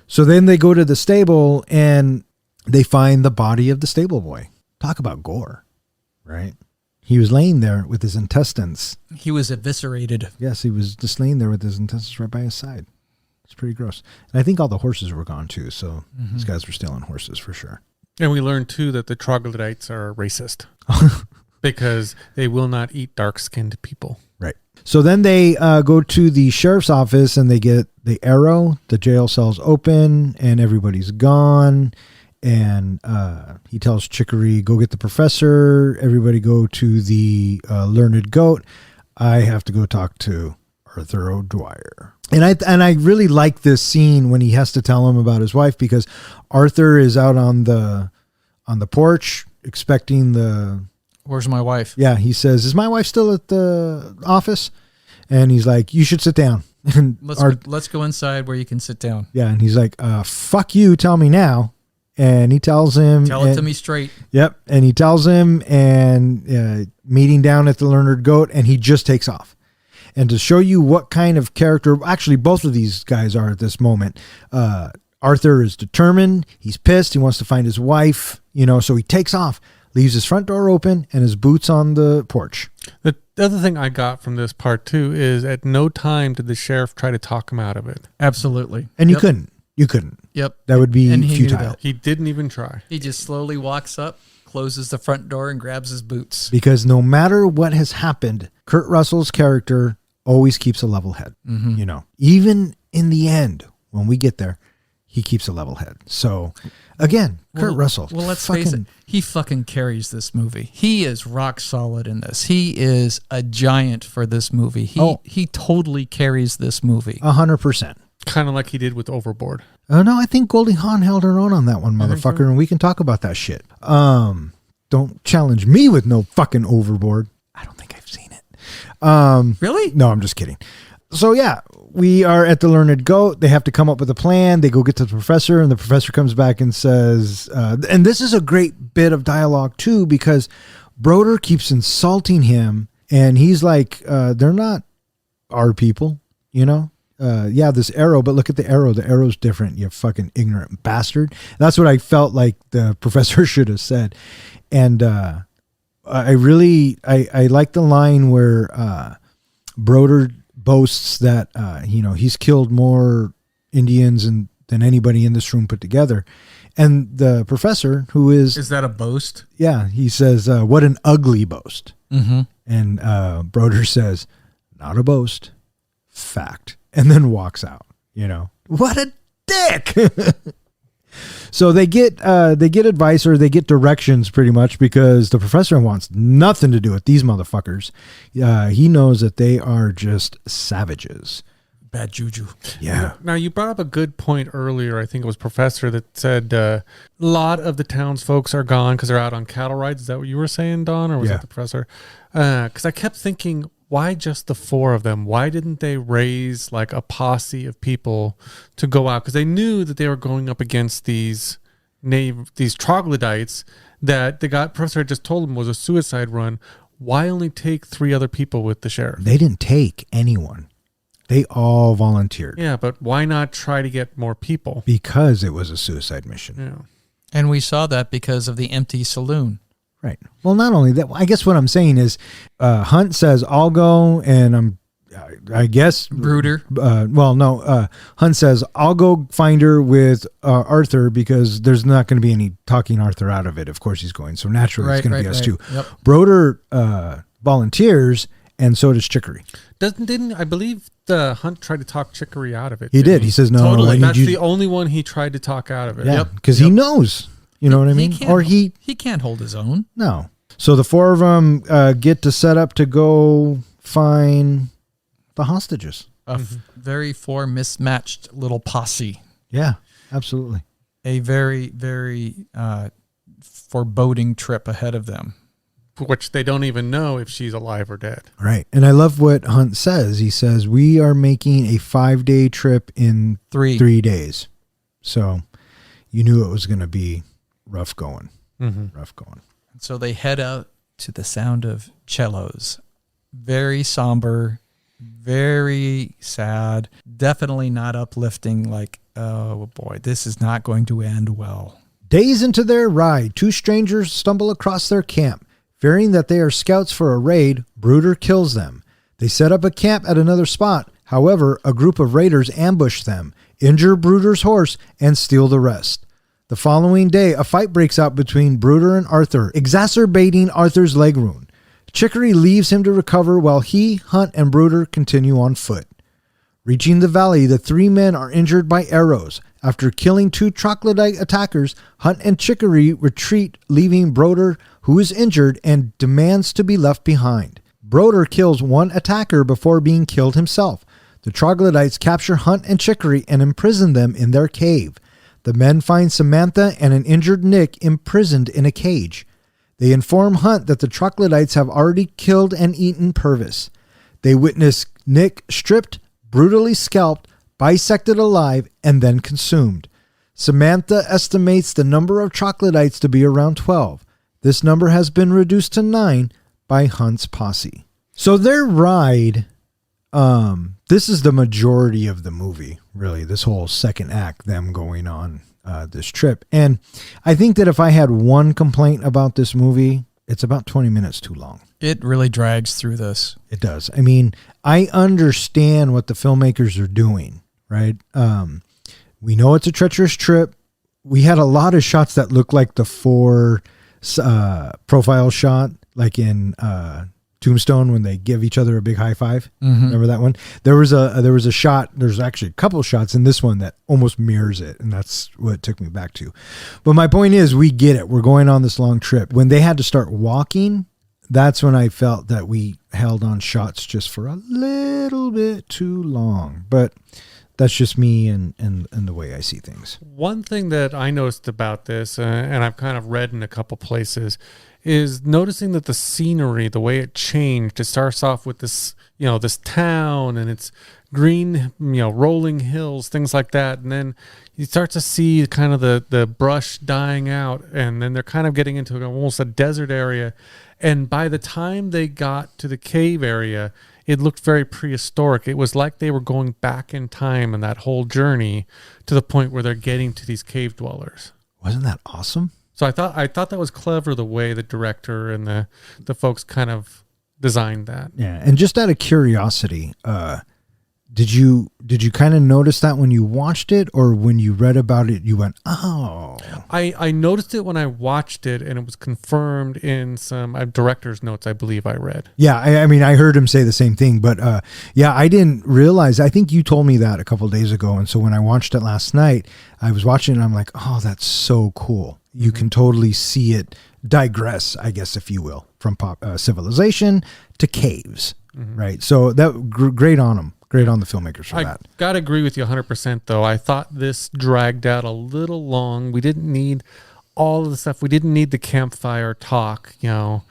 So then they go to the stable and they find the body of the stable boy. Talk about gore, right? He was laying there with his intestines. He was eviscerated. Yes, he was just laying there with his intestines right by his side. It's pretty gross. And I think all the horses were gone too. So these guys were stealing horses for sure. And we learned too that the troglodytes are racist because they will not eat dark-skinned people. Right. So then they go to the sheriff's office and they get the arrow. The jail cell's open and everybody's gone. And he tells Chicory, go get the professor. Everybody go to the Learned Goat. I have to go talk to Arthur O'Dwyer. And I really like this scene when he has to tell him about his wife, because Arthur is out on the porch expecting where's my wife? Yeah, he says, is my wife still at the office? And he's like, you should sit down. And let's go inside where you can sit down. Yeah, and he's like, fuck you, tell me now. And he tells him, tell it to me straight. Yep. And he tells him, and meeting down at the Learned Goat, and he just takes off. And to show you what kind of character, actually both of these guys are at this moment, Arthur is determined. He's pissed. He wants to find his wife, so he takes off, leaves his front door open and his boots on the porch. The other thing I got from this part too is at no time did the sheriff try to talk him out of it. Absolutely. And you couldn't. Yep. That would be and he futile. He didn't even try. He just slowly walks up, closes the front door, and grabs his boots. Because no matter what has happened, Kurt Russell's character always keeps a level head. Mm-hmm. Even in the end, when we get there, he keeps a level head. So Again, Kurt Russell. Well, let's face it. He fucking carries this movie. He is rock solid in this. He is a giant for this movie. He totally carries this movie. 100%. Kind of like he did with Overboard. Oh, no, I think Goldie Hawn held her own on that one, motherfucker, so? And we can talk about that shit. Don't challenge me with no fucking Overboard. I don't think I've seen it. Really? No, I'm just kidding. So, yeah, we are at the Learned Goat. They have to come up with a plan. They go get to the professor, and the professor comes back and says, and this is a great bit of dialogue, too, because Broder keeps insulting him, and he's like, they're not our people, you know? Yeah, this arrow, but look at the arrow. The arrow's different, you fucking ignorant bastard. That's what I felt like the professor should have said. And I like the line where Broder boasts that, he's killed more Indians than anybody in this room put together. And the professor, who is that a boast? Yeah, he says, what an ugly boast. Mm-hmm. And Broder says, not a boast, fact. And then walks out, What a dick. So they get advice, or they get directions pretty much, because the professor wants nothing to do with these motherfuckers. He knows that they are just savages. Bad juju. Yeah. Now, you brought up a good point earlier. I think it was Professor that said a lot of the townsfolk are gone because they're out on cattle rides. Is that what you were saying, Don, or was that the Professor? Because I kept thinking, why just the 4 of them? Why didn't they raise like a posse of people to go out? Because they knew that they were going up against these troglodytes that Professor had just told them was a suicide run. Why only take 3 other people with the sheriff? They didn't take anyone. They all volunteered. Yeah, but why not try to get more people? Because it was a suicide mission. Yeah. And we saw that because of the empty saloon. Right. Well, not only that, I guess what I'm saying is Hunt says, I'll go, and I guess Bruder. Hunt says, I'll go find her with Arthur, because there's not going to be any talking Arthur out of it. Of course he's going. So naturally it's going to be us too. Yep. Broder volunteers, and so does Chicory. Didn't I believe the Hunt tried to talk Chicory out of it? He did. He says, no. Totally. That's the only one he tried to talk out of it. Yeah, because he knows. You know what I mean? He can't hold his own. No. So the 4 of them get to set up to go find the hostages. A very 4 mismatched little posse. Yeah, absolutely. A very, very foreboding trip ahead of them. Which they don't even know if she's alive or dead. Right. And I love what Hunt says. He says, we are making a 5-day trip in 3 days. So you knew it was going to be rough going. Mm-hmm. Rough going. So they head out to the sound of cellos. Very somber, very sad, definitely not uplifting, like, oh boy, this is not going to end well. Days into their ride, 2 strangers stumble across their camp. Fearing that they are scouts for a raid, Bruder kills them. They set up a camp at another spot. However, a group of raiders ambush them, injure Bruder's horse, and steal the rest. The following day, a fight breaks out between Bruder and Arthur, exacerbating Arthur's leg wound. Chicory leaves him to recover while he, Hunt, and Bruder continue on foot. Reaching the valley, the 3 men are injured by arrows. After killing 2 troglodyte attackers, Hunt and Chicory retreat, leaving Bruder, who is injured and demands to be left behind. Bruder kills 1 attacker before being killed himself. The troglodytes capture Hunt and Chicory and imprison them in their cave. The men find Samantha and an injured Nick imprisoned in a cage. They inform Hunt that the troglodytes have already killed and eaten Purvis. They witness Nick stripped, brutally scalped, bisected alive, and then consumed. Samantha estimates the number of troglodytes to be around 12. This number has been reduced to 9 by Hunt's posse. So their ride, this is the majority of the movie, really, this whole second act, them going on this trip. And I think that if I had one complaint about this movie, it's about 20 minutes too long. It really drags through this. It does. I mean, I understand what the filmmakers are doing, right? We know it's a treacherous trip. We had a lot of shots that looked like the 4 profile shot, like in Tombstone when they give each other a big high five. Mm-hmm. Remember that one? There was a shot. There's actually a couple shots in this one that almost mirrors it, and that's what it took me back to. But my point is, we get it. We're going on this long trip. When they had to start walking, that's when I felt that we held on shots just for a little bit too long. But that's just me and the way I see things. One thing that I noticed about this, and I've kind of read in a couple places, is noticing that the scenery, the way it changed, it starts off with this, this town and it's green, rolling hills, things like that. And then you start to see kind of the brush dying out, and then they're kind of getting into almost a desert area. And by the time they got to the cave area, it looked very prehistoric. It was like they were going back in time in that whole journey to the point where they're getting to these cave dwellers. Wasn't that awesome? So I thought that was clever, the way the director and the folks kind of designed that. Yeah, and just out of curiosity, Did you kind of notice that when you watched it, or when you read about it, you went, oh? I noticed it when I watched it, and it was confirmed in some director's notes, I believe I read. Yeah, I mean, I heard him say the same thing, but yeah, I didn't realize. I think you told me that a couple of days ago, and so when I watched it last night, I was watching it, and I'm like, oh, that's so cool. You can totally see it digress, I guess, if you will, from civilization to caves, right? So that great on them. Great on the filmmakers for that. I gotta agree with you 100%, though. I thought this dragged out a little long. We didn't need all of the stuff. We didn't need the campfire talk, about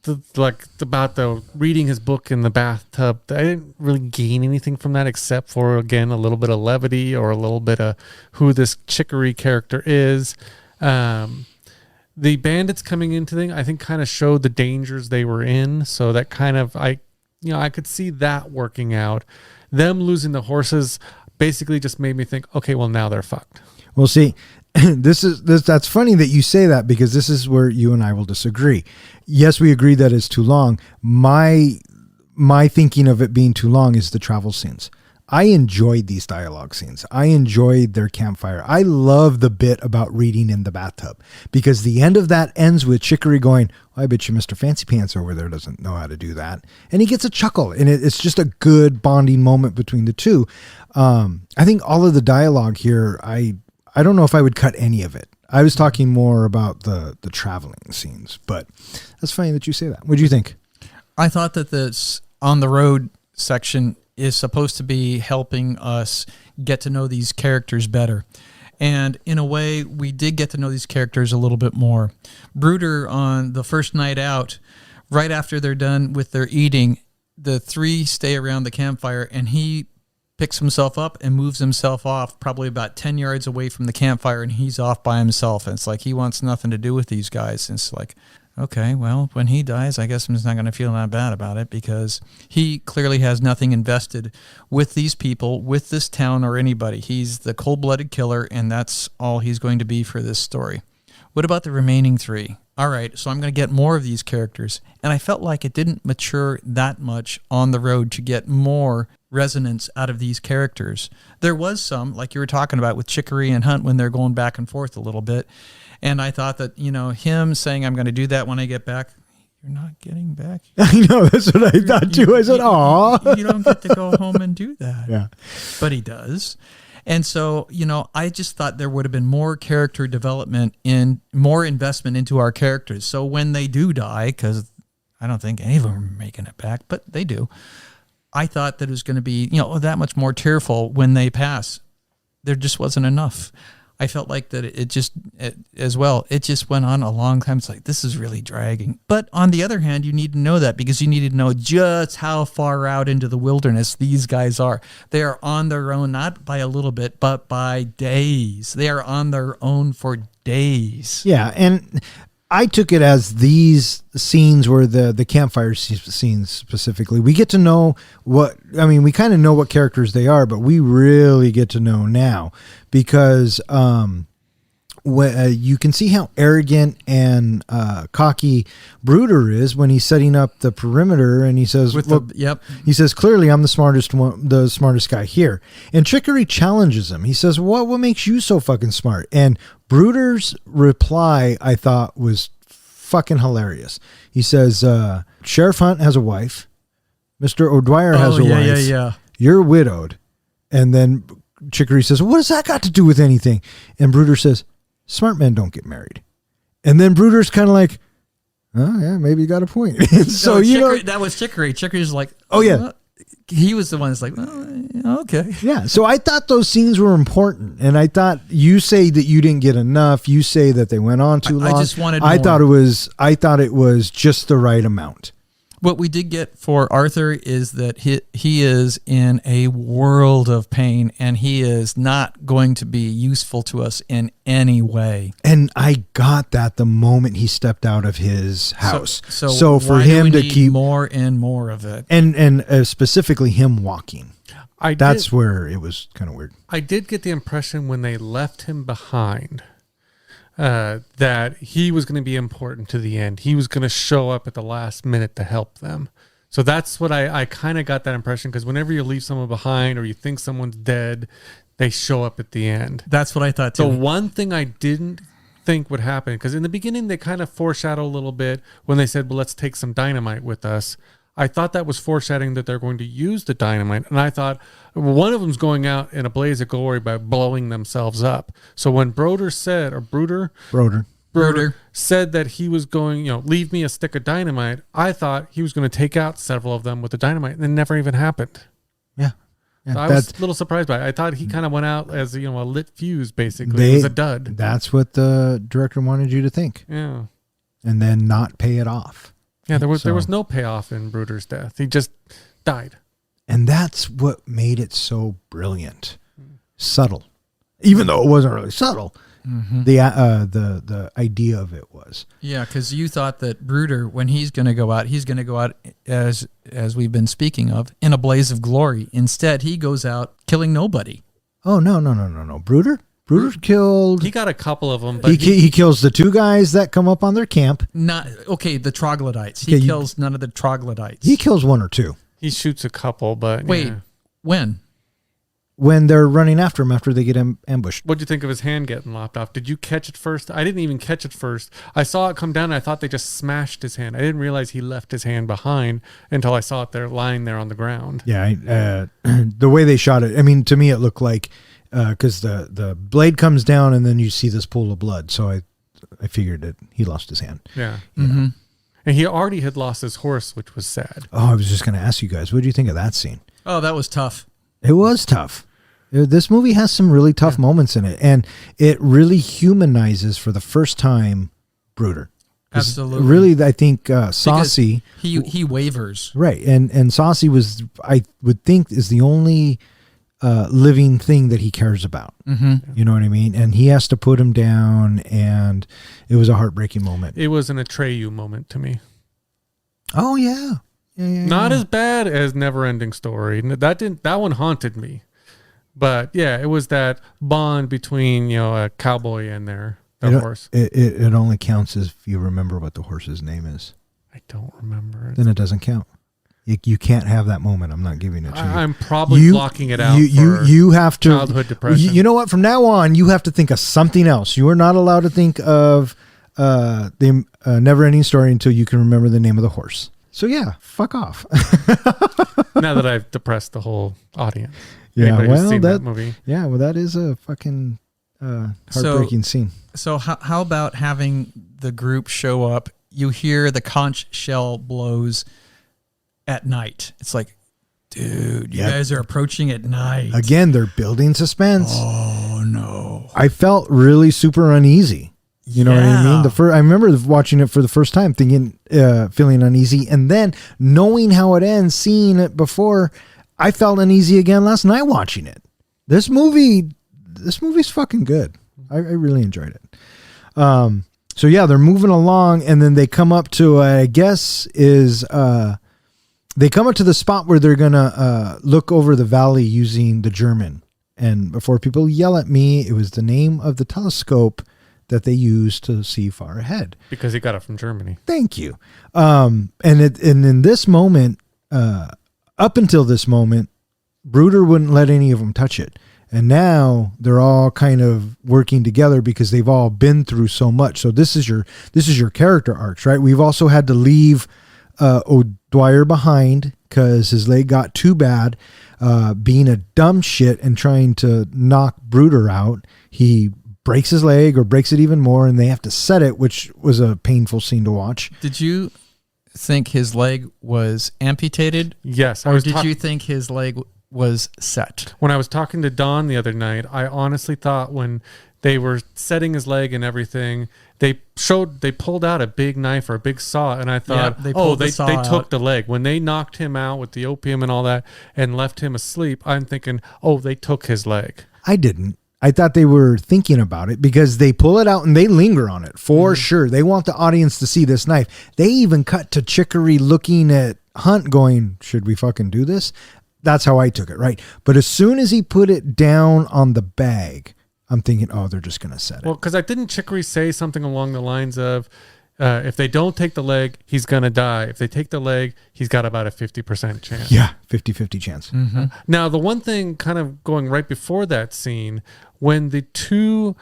the reading his book in the bathtub. I didn't really gain anything from that, except for, again, a little bit of levity or a little bit of who this Chicory character is. The bandits coming into thing, I think, kind of showed the dangers they were in. So that kind of, I could see that working out. Them losing the horses basically just made me think, okay, well, now they're fucked. Well, see, that's funny that you say that, because this is where you and I will disagree. Yes, we agree that it's too long. My thinking of it being too long is the travel scenes. I enjoyed these dialogue scenes. I enjoyed their campfire. I love the bit about reading in the bathtub, because the end of that ends with Chicory going, well, I bet you Mr. Fancy Pants over there doesn't know how to do that. And he gets a chuckle, and it's just a good bonding moment between the two. I think all of the dialogue here, I don't know if I would cut any of it. I was talking more about the traveling scenes, but that's funny that you say that. What do you think? I thought that this on the road section is supposed to be helping us get to know these characters better. And in a way, we did get to know these characters a little bit more. Bruder, on the first night out, right after they're done with their eating, the three stay around the campfire, and he picks himself up and moves himself off probably about 10 yards away from the campfire, and he's off by himself. And it's like he wants nothing to do with these guys. And it's like, okay, well, when he dies, I guess I'm just not going to feel that bad about it, because he clearly has nothing invested with these people, with this town, or anybody. He's the cold-blooded killer, and that's all he's going to be for this story. What about the remaining three? All right, so I'm going to get more of these characters, and I felt like it didn't mature that much on the road to get more resonance out of these characters. There was some, like you were talking about with Chicory and Hunt, when they're going back and forth a little bit. And I thought that, him saying, I'm going to do that when I get back, you're not getting back. I know, that's what I thought too. I said, aw. You don't get to go home and do that. Yeah. But he does. And so, I just thought there would have been more character development and more investment into our characters. So when they do die, because I don't think any of them are making it back, but they do, I thought that it was going to be, that much more tearful when they pass. There just wasn't enough. I felt like that it just went on a long time. It's like, this is really dragging. But on the other hand, you need to know that, because you need to know just how far out into the wilderness these guys are. They are on their own, not by a little bit, but by days. They are on their own for days. Yeah, and I took it as these scenes were the campfire scenes specifically. We get to know we kind of know what characters they are, but we really get to know now, because you can see how arrogant and cocky Bruder is when he's setting up the perimeter, and he says, he says, clearly I'm the smartest guy here. And Chicory challenges him. He says, what makes you so fucking smart? And Bruder's reply, I thought, was fucking hilarious. He says, Sheriff Hunt has a wife. Mr. O'Dwyer has a wife. Yeah. You're widowed. And then Chicory says, what does that got to do with anything? And Bruder says, smart men don't get married. And then Bruder's kind of like, oh, yeah, maybe you got a point. So, that was Chicory. Chicory's like, oh, yeah. He was the one that's like, oh, okay. Yeah. So I thought those scenes were important. And I thought, you say that you didn't get enough. You say that they went on too long. I just wanted more. I thought it was just the right amount. What we did get for Arthur is that he is in a world of pain, and he is not going to be useful to us in any way. And I got that the moment he stepped out of his house. So for him to keep more and more of it, and specifically him walking, that's where it was kind of weird. I did get the impression when they left him behind, that he was going to be important to the end. He was going to show up at the last minute to help them. So that's what I kind of got that impression, because whenever you leave someone behind or you think someone's dead, they show up at the end. That's what I thought too. The one thing I didn't think would happen, because in the beginning they kind of foreshadow a little bit when they said, well, let's take some dynamite with us. I thought that was foreshadowing that they're going to use the dynamite. And I thought one of them's going out in a blaze of glory by blowing themselves up. So when Broder said, or Bruder said that he was going, leave me a stick of dynamite, I thought he was going to take out several of them with the dynamite, and it never even happened. Yeah. So I was a little surprised by it. I thought he kind of went out as, a lit fuse, basically. It was a dud. That's what the director wanted you to think. Yeah. And then not pay it off. Yeah, there was no payoff in Bruder's death. He just died. And that's what made it so brilliant. Subtle. Even though it wasn't really subtle. Mm-hmm. The idea of it was. Yeah, because you thought that Bruder, when he's going to go out as we've been speaking of, in a blaze of glory. Instead, he goes out killing nobody. Oh, no. Bruder's killed. He got a couple of them, but he kills the two guys that come up on their camp. The troglodytes. He kills none of the troglodytes. He kills one or two. He shoots a couple, but wait, when? When they're running after him after they get ambushed. What'd you think of his hand getting lopped off? Did you catch it first? I didn't even catch it first. I saw it come down and I thought they just smashed his hand. I didn't realize he left his hand behind until I saw it there lying there on the ground. Yeah, the way they shot it, I mean, to me it looked like, because the blade comes down and then you see this pool of blood. So I figured that he lost his hand. Yeah. Mm-hmm. And he already had lost his horse, which was sad. Oh, I was just going to ask you guys, what do you think of that scene? Oh, that was tough. It was tough. This movie has some really tough moments in it, and it really humanizes for the first time Bruder. Absolutely. Really, I think Saucy... He wavers. Right, and Saucy was, I would think, is the only living thing that he cares about. Mm-hmm. You know what I mean? And he has to put him down, and it was a heartbreaking moment. It was an Atreyu moment to me. Oh, yeah. Not as bad as Neverending Story. That one haunted me. But yeah, it was that bond between, a cowboy and their horse. It only counts if you remember what the horse's name is. I don't remember. Then it doesn't count. You can't have that moment. I'm not giving it to you. I'm probably blocking it out for you have to, childhood depression. You know what? From now on, you have to think of something else. You are not allowed to think of the Never-Ending Story until you can remember the name of the horse. So yeah, fuck off. Now that I've depressed the whole audience. Yeah, that movie. Yeah, well, that is a fucking heartbreaking scene. So how about having the group show up? You hear the conch shell blows at night. It's like, dude, you guys are approaching at night. Again, they're building suspense. Oh, no. I felt really super uneasy. You know what I mean? I remember watching it for the first time thinking, feeling uneasy. And then knowing how it ends, seeing it before, I felt uneasy again last night watching it. This movie's fucking good. I really enjoyed it. So yeah, they're moving along, and then they come up to, they come up to the spot where they're gonna look over the valley using the German. And before people yell at me, it was the name of the telescope that they use to see far ahead. Because he got it from Germany. Thank you. And in this moment, up until this moment, Bruder wouldn't let any of them touch it. And now they're all kind of working together because they've all been through so much. So this is your character arcs, right? We've also had to leave O'Dwyer behind because his leg got too bad. Being a dumb shit and trying to knock Bruder out, he breaks his leg or breaks it even more, and they have to set it, which was a painful scene to watch. Did you think his leg was amputated? Yes. Or did you think his leg was set? When I was talking to Don the other night, I honestly thought when they were setting his leg and everything, they pulled out a big knife or a big saw, and I thought, they took the leg. When they knocked him out with the opium and all that and left him asleep, I'm thinking, they took his leg. I didn't. I thought they were thinking about it because they pull it out and they linger on it for sure. They want the audience to see this knife. They even cut to Chicory looking at Hunt going, should we fucking do this? That's how I took it, right? But as soon as he put it down on the bag, I'm thinking, they're just going to set it. Well, because didn't Chicory say something along the lines of, if they don't take the leg, he's going to die. If they take the leg, he's got about a 50% chance. Yeah, 50-50 chance. Now, the one thing kind of going right before that scene, when the two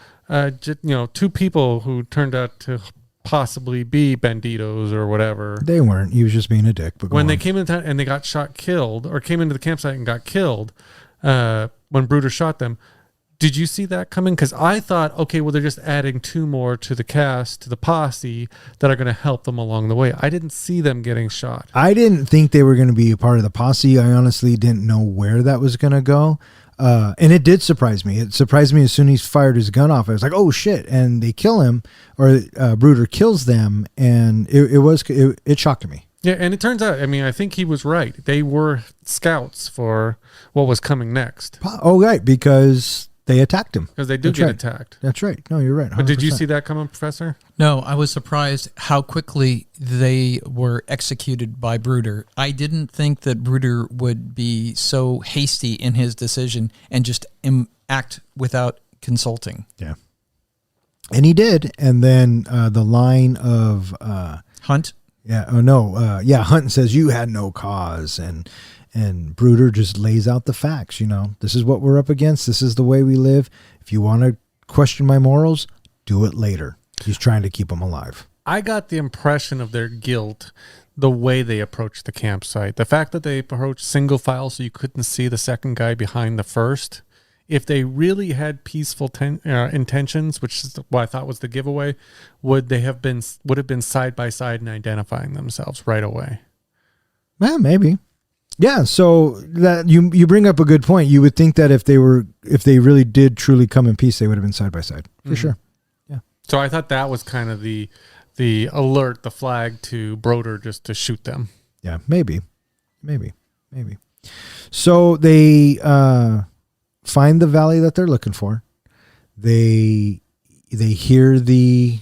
people who turned out to possibly be banditos or whatever. They weren't. He was just being a dick. But when they came into town and they got killed, or came into the campsite and got killed, when Bruder shot them, did you see that coming? Because I thought, okay, well, they're just adding 2 more to the cast, to the posse, that are going to help them along the way. I didn't see them getting shot. I didn't think they were going to be a part of the posse. I honestly didn't know where that was going to go. And it did surprise me. It surprised me as soon as he fired his gun off. I was like, oh, shit. And they kill him, or Bruder kills them, and it shocked me. Yeah, and it turns out, I think he was right. They were scouts for what was coming next. Oh, right, because they attacked him. Because they do get attacked. That's right. No, you're right. 100%. But did you see that coming, Professor? No, I was surprised how quickly they were executed by Bruder. I didn't think that Bruder would be so hasty in his decision and just act without consulting. Yeah. And he did. And then the line of... Hunt? Yeah. Oh, no. Hunt says, you had no cause. And Bruder just lays out the facts, This is what we're up against. This is the way we live. If you want to question my morals, do it later. He's trying to keep them alive. I got the impression of their guilt the way they approached the campsite. The fact that they approached single file so you couldn't see the second guy behind the first. If they really had peaceful intentions, which is what I thought was the giveaway, would have been side by side and identifying themselves right away. Well, maybe. Yeah, so that you bring up a good point. You would think that if they really did truly come in peace, they would have been side by side for sure. Yeah. So I thought that was kind of the alert, the flag to Broder just to shoot them. Yeah, maybe. So they find the valley that they're looking for. They hear the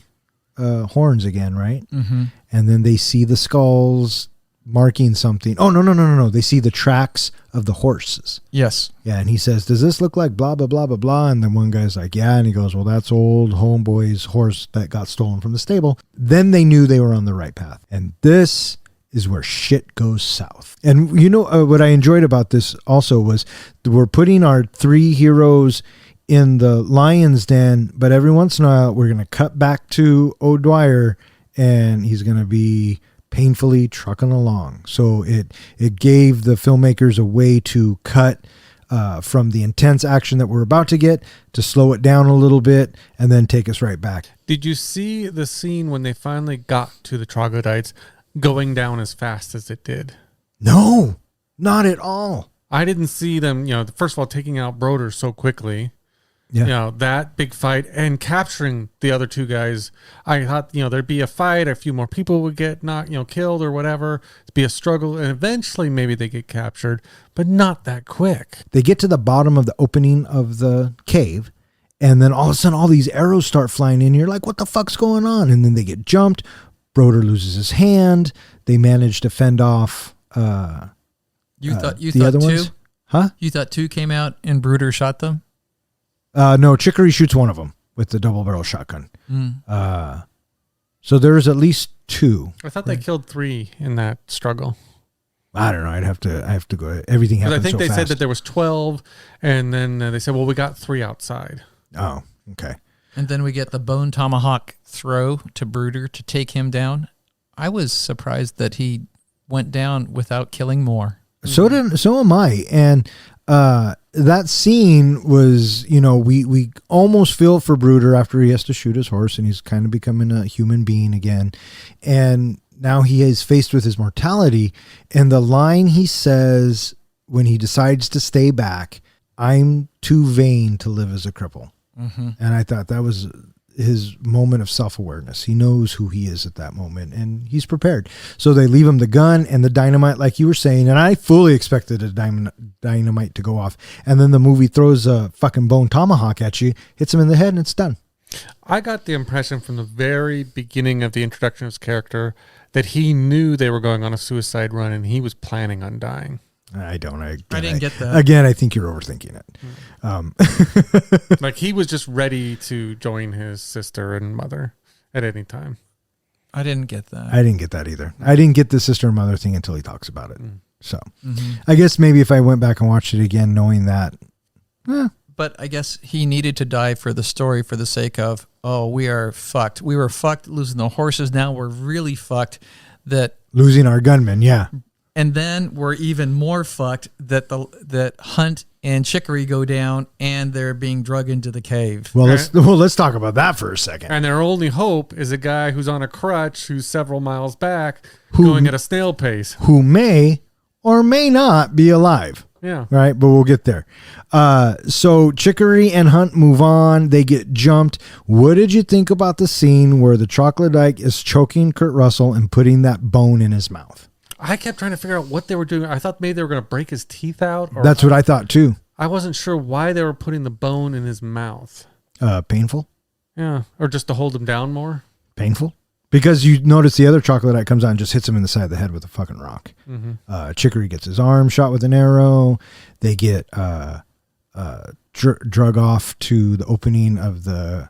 horns again, right? Mm-hmm. And then they see the skulls marking something. Oh, no. They see the tracks of the horses. Yes. Yeah, and he says, does this look like blah, blah, blah, blah, blah? And then one guy's like, yeah. And he goes, well, that's old homeboy's horse that got stolen from the stable. Then they knew they were on the right path. And this is where shit goes south. And what I enjoyed about this also was we're putting our 3 heroes in the lion's den, but every once in a while we're going to cut back to O'Dwyer and he's going to be painfully trucking along. So it gave the filmmakers a way to cut from the intense action that we're about to get to slow it down a little bit and then take us right back. Did you see the scene when they finally got to the troglodytes going down as fast as it did? No, not at all. I didn't see them, first of all, taking out Broder so quickly. Yeah. That big fight and capturing the other 2 guys. I thought, there'd be a fight, a few more people would get killed or whatever. It'd be a struggle, and eventually maybe they get captured, but not that quick. They get to the bottom of the opening of the cave, and then all of a sudden all these arrows start flying in. You're like, what the fuck's going on? And then they get jumped. Broder loses his hand. They manage to fend off You thought the other 2? ones. Huh? You thought 2 came out and Bruder shot them? No, Chicory shoots one of them with the double barrel shotgun. So there's at least 2. I thought they killed 3 in that struggle. I don't know. I have to go. Everything happened I think so they fast. said that there was 12, and then they said, well, we got 3 outside. Oh, okay. And then we get the Bone Tomahawk throw to Bruder to take him down. I was surprised that he went down without killing more. So am I. And that scene was, we almost feel for Bruder after he has to shoot his horse and he's kind of becoming a human being again. And now he is faced with his mortality. And the line he says when he decides to stay back, I'm too vain to live as a cripple. Mm-hmm. And I thought that was his moment of self-awareness. He knows who he is at that moment and he's prepared. So they leave him the gun and the dynamite, like you were saying, and I fully expected a dynamite to go off. And then the movie throws a fucking Bone Tomahawk at you, hits him in the head, and it's done. I got the impression from the very beginning of the introduction of his character that he knew they were going on a suicide run and he was planning on dying. I don't. I didn't get that. Again, I think you're overthinking it. Like he was just ready to join his sister and mother at any time. I didn't get that. I didn't get that either. I didn't get the sister and mother thing until he talks about it. So I guess maybe if I went back and watched it again, knowing that, But I guess he needed to die for the story for the sake of, oh, we are fucked. We were fucked losing the horses. Now we're really fucked that, losing our gunman. Yeah. and then we're even more fucked that that Hunt and Chicory go down and they're being drugged into the cave. Well, let's talk about that for a second. And their only hope is a guy who's on a crutch who's several miles back going at a snail pace. Who may or may not be alive. Yeah. Right, but we'll get there. So Chicory and Hunt move on. They get jumped. What did you think about the scene where the troglodyte is choking Kurt Russell and putting that bone in his mouth? I kept trying to figure out what they were doing. I thought maybe they were going to break his teeth out. Or That's what I thought too. I wasn't sure why they were putting the bone in his mouth. Painful? Yeah. Or just to hold him down more. Painful? Because you notice the other troglodyte comes out and just hits him in the side of the head with a fucking rock. Chicory gets his arm shot with an arrow. They get drug off to the opening of the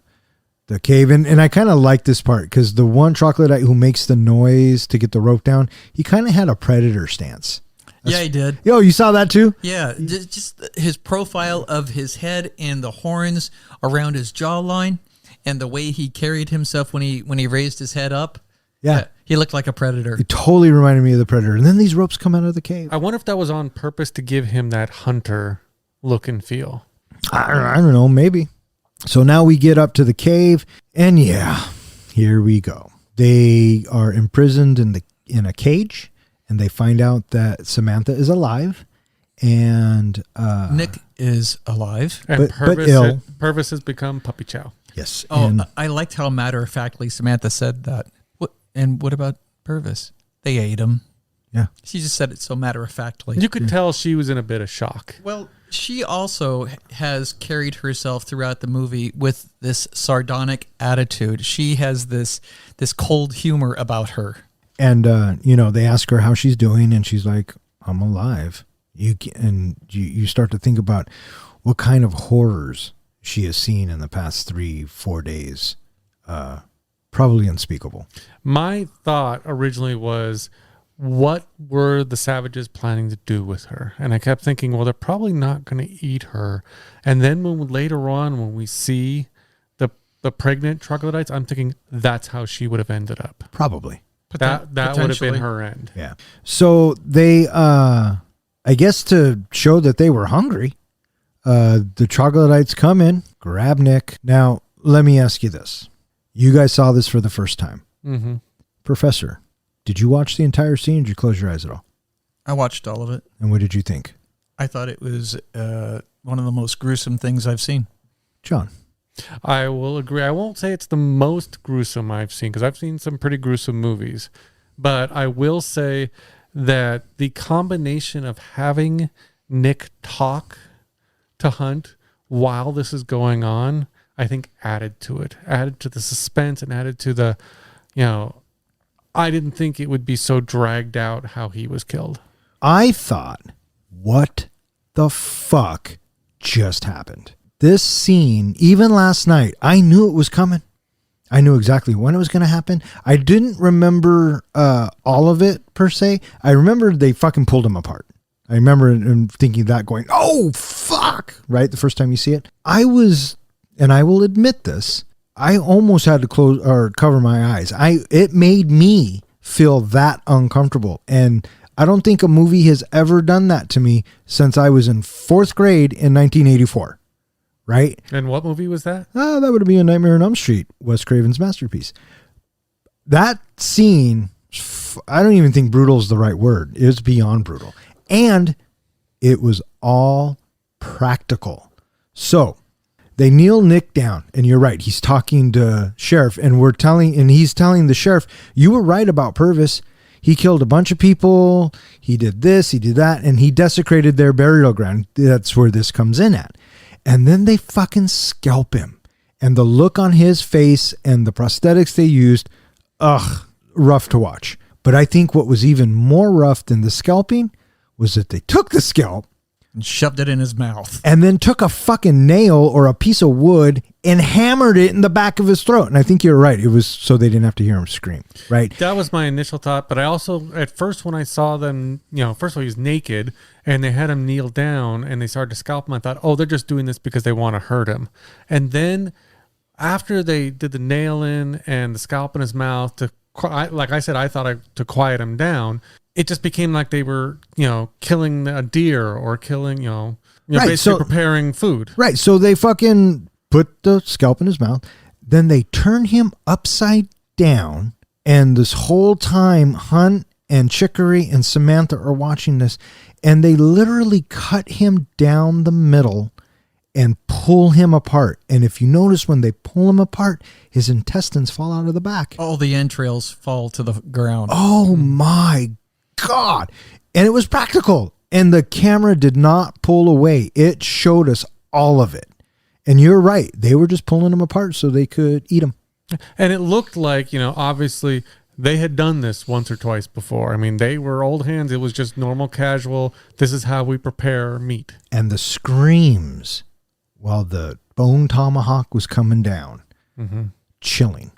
cave. And I kind of like this part because the one troglodyte who makes the noise to get the rope down, he kind of had a predator stance. Yeah, he did. Yo, you saw that too? Yeah, just his profile of his head and the horns around his jawline and the way he carried himself when he raised his head up. Yeah. He looked like a predator. It totally reminded me of the predator. And then these ropes come out of the cave. I wonder if that was on purpose to give him that hunter look and feel. I don't know, maybe. So now we get up to the cave, and yeah, here we go. They are imprisoned in a cage, and they find out that Samantha is alive, and Nick is alive. And but ill. Purvis has become puppy chow. Yes. Oh, and I liked how matter-of-factly Samantha said that. What about Purvis? They ate him. Yeah. She just said it so matter-of-factly. You could tell she was in a bit of shock. Well, she also has carried herself throughout the movie with this sardonic attitude. She has this cold humor about her. And they ask her how she's doing, and she's like, "I'm alive." You start to think about what kind of horrors she has seen in the past 3-4 days. Probably unspeakable. My thought originally was, what were the savages planning to do with her? And I kept thinking, well, they're probably not going to eat her. And then later on, when we see the pregnant troglodytes, I'm thinking that's how she would have ended up. Probably. That would have been her end. Yeah. So they, I guess to show that they were hungry, the troglodytes come in, grab Nick. Now, let me ask you this. You guys saw this for the first time. Mm-hmm. Professor, did you watch the entire scene or did you close your eyes at all? I watched all of it. And what did you think? I thought it was one of the most gruesome things I've seen. John? I will agree. I won't say it's the most gruesome I've seen because I've seen some pretty gruesome movies. But I will say that the combination of having Nick talk to Hunt while this is going on, I think added to the suspense and added to the, I didn't think it would be so dragged out how he was killed. I thought, what the fuck just happened? This scene, even last night, I knew it was coming. I knew exactly when it was going to happen. I didn't remember all of it per se. I remember they fucking pulled him apart. I remember thinking that going, oh, fuck, right? The first time you see it. And I will admit this, I almost had to close or cover my eyes. It made me feel that uncomfortable. And I don't think a movie has ever done that to me since I was in 4th grade in 1984. Right? And what movie was that? That would be A Nightmare on Elm Street, Wes Craven's masterpiece. That scene, I don't even think brutal is the right word. It was beyond brutal. And it was all practical. So they kneel Nick down, and you're right. He's talking to sheriff, and he's telling the sheriff, you were right about Purvis. He killed a bunch of people. He did this, he did that, and he desecrated their burial ground. That's where this comes in at. And then they fucking scalp him. And the look on his face and the prosthetics they used, rough to watch. But I think what was even more rough than the scalping was that they took the scalp, And shoved it in his mouth. and then took a fucking nail or a piece of wood and hammered it in the back of his throat. And I think you're right. It was so they didn't have to hear him scream, right? That was my initial thought, but I also, at first when I saw them, first of all, he was naked, and they had him kneel down, and they started to scalp him. I thought, oh, they're just doing this because they want to hurt him. And then after they did the nail in and the scalp in his mouth, like I said, I thought to quiet him down, it just became like they were, killing a deer or killing, Right, basically preparing food. Right. So they fucking put the scalp in his mouth. Then they turn him upside down. And this whole time, Hunt and Chicory and Samantha are watching this. And they literally cut him down the middle and pull him apart. And if you notice, when they pull him apart, his intestines fall out of the back. All the entrails fall to the ground. Oh my God. And it was practical. And the camera did not pull away. It showed us all of it. And you're right. They were just pulling him apart so they could eat him. And it looked like, obviously they had done this once or twice before. I mean, they were old hands. It was just normal, casual. This is how we prepare meat. And the screams while the Bone Tomahawk was coming down. Chilling.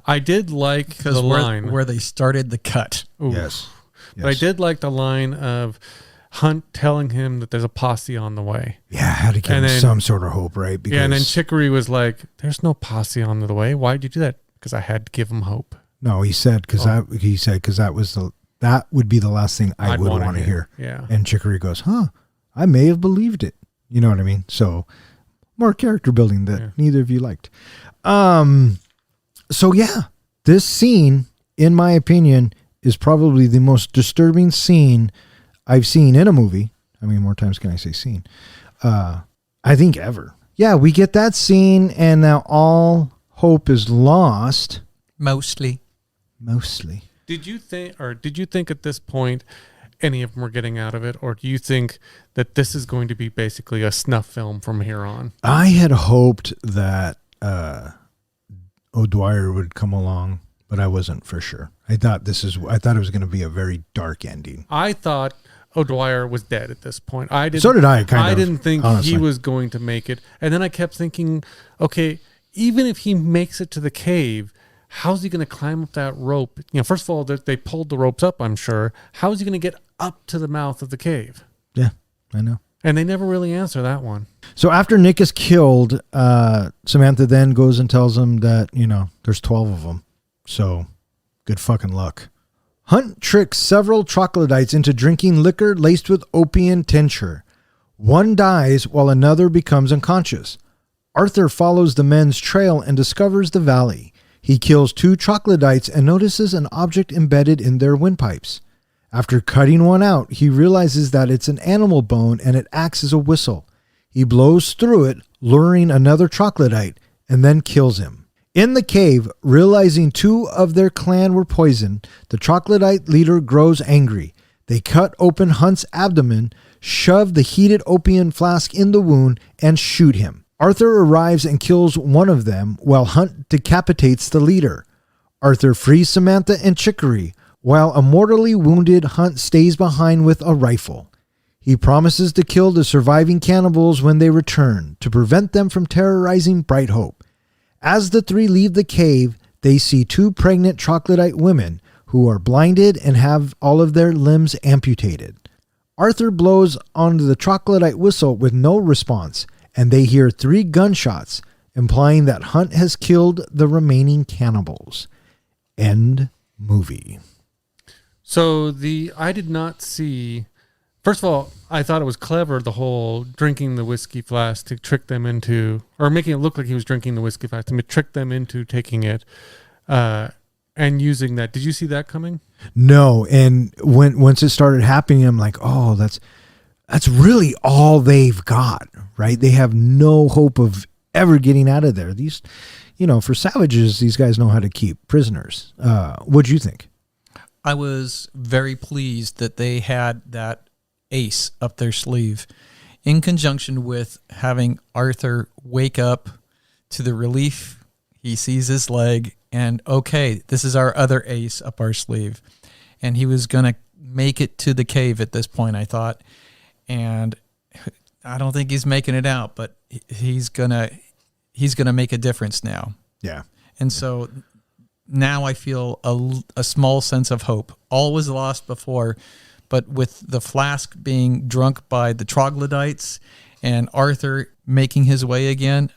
I did like the line where they started the cut. Ooh. Yes. But I did like the line of Hunt telling him that there's a posse on the way. Yeah, had to give him some sort of hope, right? Because, and then Chicory was like, there's no posse on the way. Why'd you do that? Because I had to give him hope. No, he said because that would be the last thing I would want to hear. Yeah. And Chicory goes, I may have believed it. You know what I mean? So more character building that neither of you liked. So yeah, this scene, in my opinion, is probably the most disturbing scene I've seen in a movie. How many more times can I say scene? I think ever. Yeah, we get that scene, and now all hope is lost. Mostly. Did you think at this point any of them were getting out of it, or do you think that this is going to be basically a snuff film from here on? I had hoped that O'Dwyer would come along, but I wasn't for sure. I thought it was going to be a very dark ending. I thought O'Dwyer was dead at this point. So did I. I didn't think honestly. He was going to make it, and then I kept thinking, okay, even if he makes it to the cave, how's he going to climb up that rope? First of all, they pulled the ropes up, I'm sure. How is he going to get up to the mouth of the cave? Yeah, I know. And they never really answer that one. So after Nick is killed, Samantha then goes and tells him that, there's 12 of them. So good fucking luck. Hunt tricks several troglodytes into drinking liquor laced with opium tincture. One dies while another becomes unconscious. Arthur follows the men's trail and discovers the valley. He kills 2 troglodytes and notices an object embedded in their windpipes. After cutting one out, he realizes that it's an animal bone and it acts as a whistle. He blows through it, luring another troglodyte, and then kills him. In the cave, realizing 2 of their clan were poisoned, the troglodyte leader grows angry. They cut open Hunt's abdomen, shove the heated opium flask in the wound, and shoot him. Arthur arrives and kills one of them while Hunt decapitates the leader. Arthur frees Samantha and Chicory, while a mortally wounded Hunt stays behind with a rifle. He promises to kill the surviving cannibals when they return to prevent them from terrorizing Bright Hope. As the 3 leave the cave, they see 2 pregnant troglodyte women who are blinded and have all of their limbs amputated. Arthur blows onto the troglodyte whistle with no response, and they hear 3 gunshots, implying that Hunt has killed the remaining cannibals. End movie. So I did not see. First of all, I thought it was clever, the whole drinking the whiskey flask to trick them into, or making it look like he was drinking the whiskey flask to trick them into taking it and using that. Did you see that coming? No, and once it started happening, I'm like, oh, that's really all they've got, right? They have no hope of ever getting out of there. These, for savages, these guys know how to keep prisoners. What'd you think? I was very pleased that they had that ace up their sleeve in conjunction with having Arthur wake up to the relief. He sees his leg and, okay, this is our other ace up our sleeve. And he was going to make it to the cave at this point, I thought. And I don't think he's making it out, but he's gonna make a difference now. Yeah. And so now I feel a small sense of hope. All was lost before, but with the flask being drunk by the troglodytes and Arthur making his way again,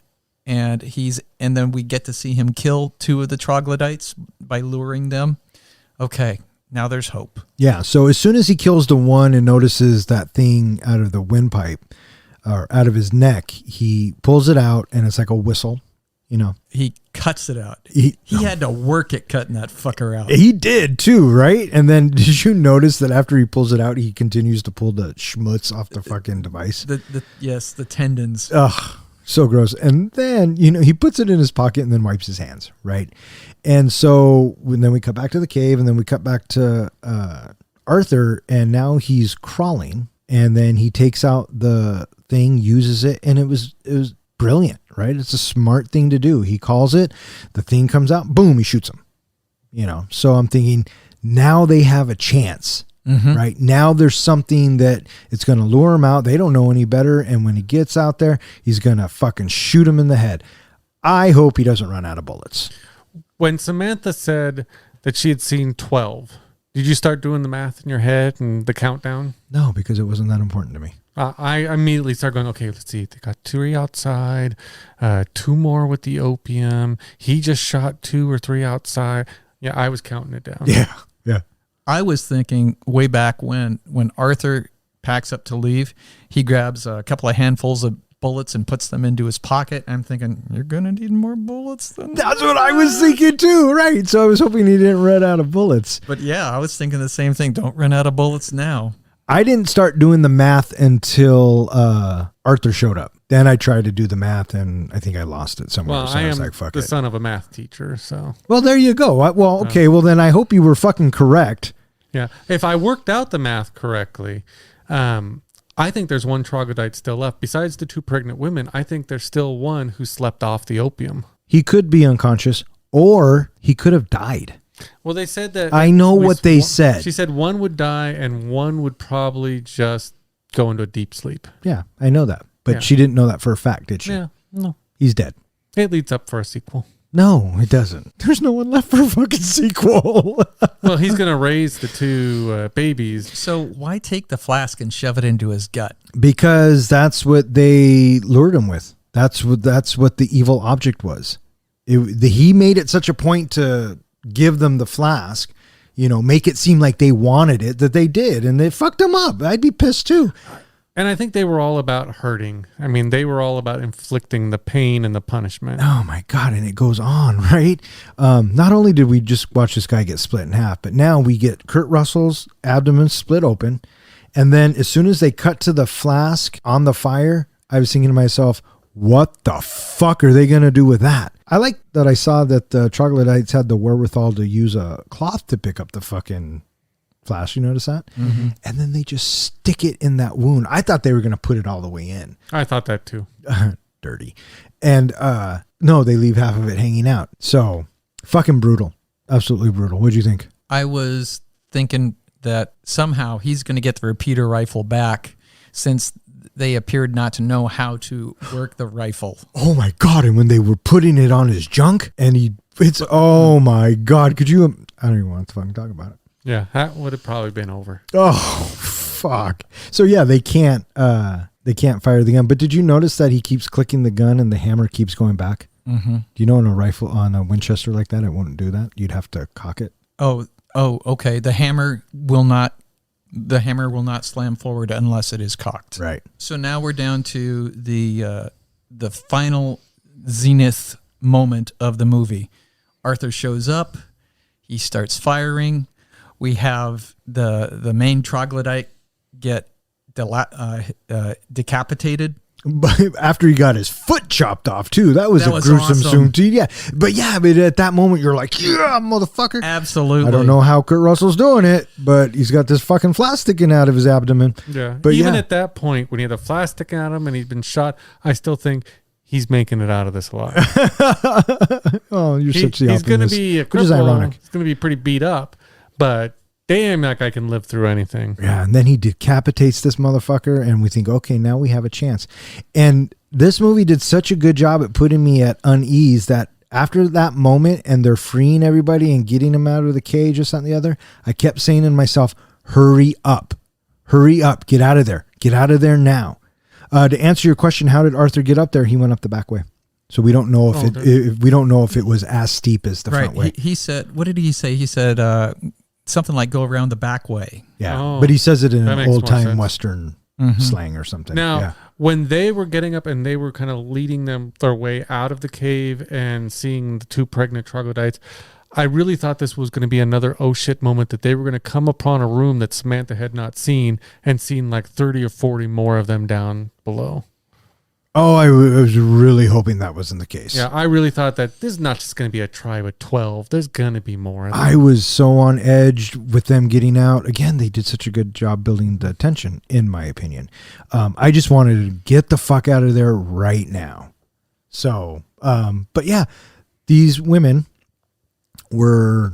and then we get to see him kill 2 of the troglodytes by luring them. Okay, now there's hope. Yeah. So as soon as he kills the one and notices that thing out of the windpipe or out of his neck, he pulls it out and it's like a whistle, you know. He cuts it out. He had to work at cutting that fucker out. He did too, right? And then did you notice that after he pulls it out, he continues to pull the schmutz off the fucking device? Yes, the tendons. Ugh, so gross. And then, he puts it in his pocket and then wipes his hands, right? And so then we cut back to the cave and then we cut back to Arthur, and now he's crawling, and then he takes out the thing, uses it, and it was brilliant, right? It's a smart thing to do. He calls it, the thing comes out, boom, he shoots him. So I'm thinking now they have a chance, right? Now there's something that it's going to lure him out. They don't know any better. And when he gets out there, he's going to fucking shoot him in the head. I hope he doesn't run out of bullets. When Samantha said that she had seen 12, did you start doing the math in your head and the countdown? No, because it wasn't that important to me. I immediately started going, okay, let's see. They got 3 outside, 2 more with the opium. He just shot 2 or 3 outside. Yeah, I was counting it down. Yeah. I was thinking way back when Arthur packs up to leave, he grabs a couple of handfuls of bullets and puts them into his pocket. I'm thinking, you're going to need more bullets than That's what I was thinking too, right? So I was hoping he didn't run out of bullets. But yeah, I was thinking the same thing. Don't run out of bullets now. I didn't start doing the math until Arthur showed up. Then I tried to do the math, and I think I lost it somewhere. Well, so I was am like, fuck the it. son of a math teacher, so. Well, there you go. Okay. Well, then I hope you were fucking correct. Yeah. If I worked out the math correctly, I think there's 1 troglodyte still left. Besides the 2 pregnant women, I think there's still 1 who slept off the opium. He could be unconscious, or he could have died. Well, they said that. I know what they said. She said 1 would die and 1 would probably just go into a deep sleep. Yeah, I know that. But Yeah. she didn't know that for a fact, did she? Yeah. No. He's dead. It leads up for a sequel. No, it doesn't. There's no one left for a fucking sequel. Well, he's going to raise the 2 babies. So why take the flask and shove it into his gut? Because that's what they lured him with. That's what the evil object was. He made it such a point to give them the flask, make it seem like they wanted it, that they did, and they fucked him up. I'd be pissed too. And I think they were all about hurting. I mean, they were all about inflicting the pain and the punishment. Oh my God. And it goes on, right? Not only did we just watch this guy get split in half, but now we get Kurt Russell's abdomen split open. And then as soon as they cut to the flask on the fire, I was thinking to myself, what the fuck are they going to do with that? I like that I saw that the troglodytes had the wherewithal to use a cloth to pick up the fucking flask. You notice that? Mm-hmm. And then they just stick it in that wound. I thought they were going to put it all the way in. I thought that too. Dirty. And no, they leave half of it hanging out. So fucking brutal. Absolutely brutal. What'd you think? I was thinking that somehow he's going to get the repeater rifle back, since they appeared not to know how to work the rifle. Oh my God. And when they were putting it on his junk and oh my God. Could you, I don't even want to fucking talk about it. Yeah, that would have probably been over. Oh, fuck. So yeah, they can't fire the gun. But did you notice that he keeps clicking the gun and the hammer keeps going back? Mm-hmm. Do you know on a Winchester like that, it wouldn't do that? You'd have to cock it. Oh, okay. The hammer will not slam forward unless it is cocked. Right. So now we're down to the final zenith moment of the movie. Arthur shows up. He starts firing. We have the main troglodyte get decapitated. But after he got his foot chopped off too, that was gruesome awesome. scene. Yeah, but at that moment you're like, yeah, motherfucker. Absolutely. I don't know how Kurt Russell's doing it, but he's got this fucking flask sticking out of his abdomen. Yeah, but even at that point when he had the flask sticking out of him and he's been shot, I still think he's making it out of this alive. Oh, you're such the optimist. He's going to be a cripple. Which is ironic. He's going to be pretty beat up, but damn, that guy can live through anything. Yeah, and then he decapitates this motherfucker, and we think, okay, now we have a chance. And this movie did such a good job at putting me at unease that after that moment and they're freeing everybody and getting them out of the cage or something or the other, I kept saying to myself, hurry up, get out of there now. To answer your question, how did Arthur get up there? He went up the back way. So we don't know if it was as steep as the front way. He said, what did he say? He said something like go around the back way. Yeah, Oh, but he says it in that an makes more old-time sense. Western slang or something. Now, yeah. when they were getting up and they were kind of leading them their way out of the cave and seeing the two pregnant troglodytes, I really thought this was going to be another oh shit moment, that they were going to come upon a room that Samantha had not seen and seen like 30 or 40 more of them down below. Oh, I was really hoping that wasn't the case. Yeah, I really thought that this is not just going to be a tribe of 12. There's going to be more of them. I was so on edge with them getting out. Again, they did such a good job building the tension, in my opinion. I just wanted to get the fuck out of there right now. So, but yeah, these women were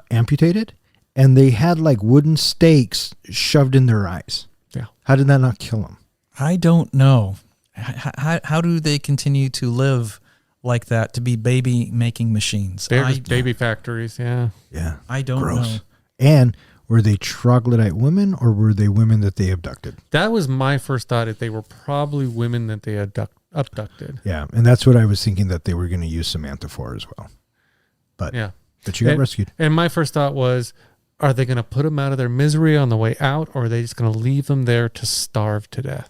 amputated, and they had like wooden stakes shoved in their eyes. Yeah. How did that not kill them? I don't know. How do they continue to live like that, to be baby making machines? They're just baby factories, yeah. Yeah. I don't know. And were they troglodyte women, or were they women that they abducted? That was my first thought, that they were probably women that they abducted. Yeah, and that's what I was thinking that they were going to use Samantha for as well. But Yeah. But she got rescued. And my first thought was, are they going to put them out of their misery on the way out, or are they just going to leave them there to starve to death?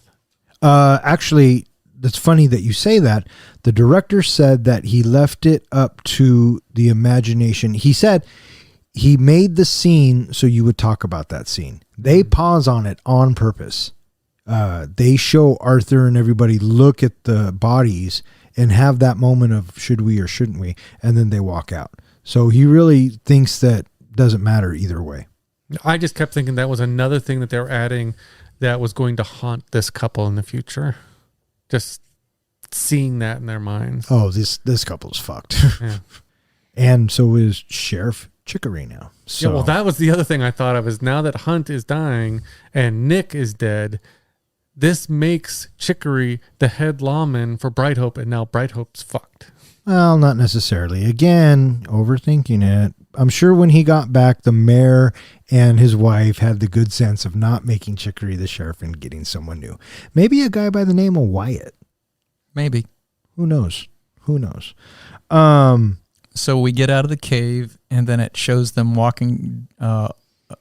Actually, it's funny that you say that. The director said that he left it up to the imagination. He said he made the scene so you would talk about that scene. They pause on it on purpose. They show Arthur and everybody look at the bodies and have that moment of should we or shouldn't we, and then they walk out. So he really thinks that doesn't matter either way. I just kept thinking that was another thing that they were adding that was going to haunt this couple in the future. Just seeing that in their minds. Oh, this couple's fucked. Yeah. And so is Sheriff Chicory now. So, Yeah, well, that was the other thing I thought of, is now that Hunt is dying and Nick is dead, this makes Chicory the head lawman for Bright Hope, and now Bright Hope's fucked. well, not necessarily. Again, overthinking it. I'm sure when he got back, the mayor and his wife had the good sense of not making Chicory the sheriff and getting someone new. Maybe a guy by the name of Wyatt. Maybe. Who knows? So we get out of the cave, and then it shows them walking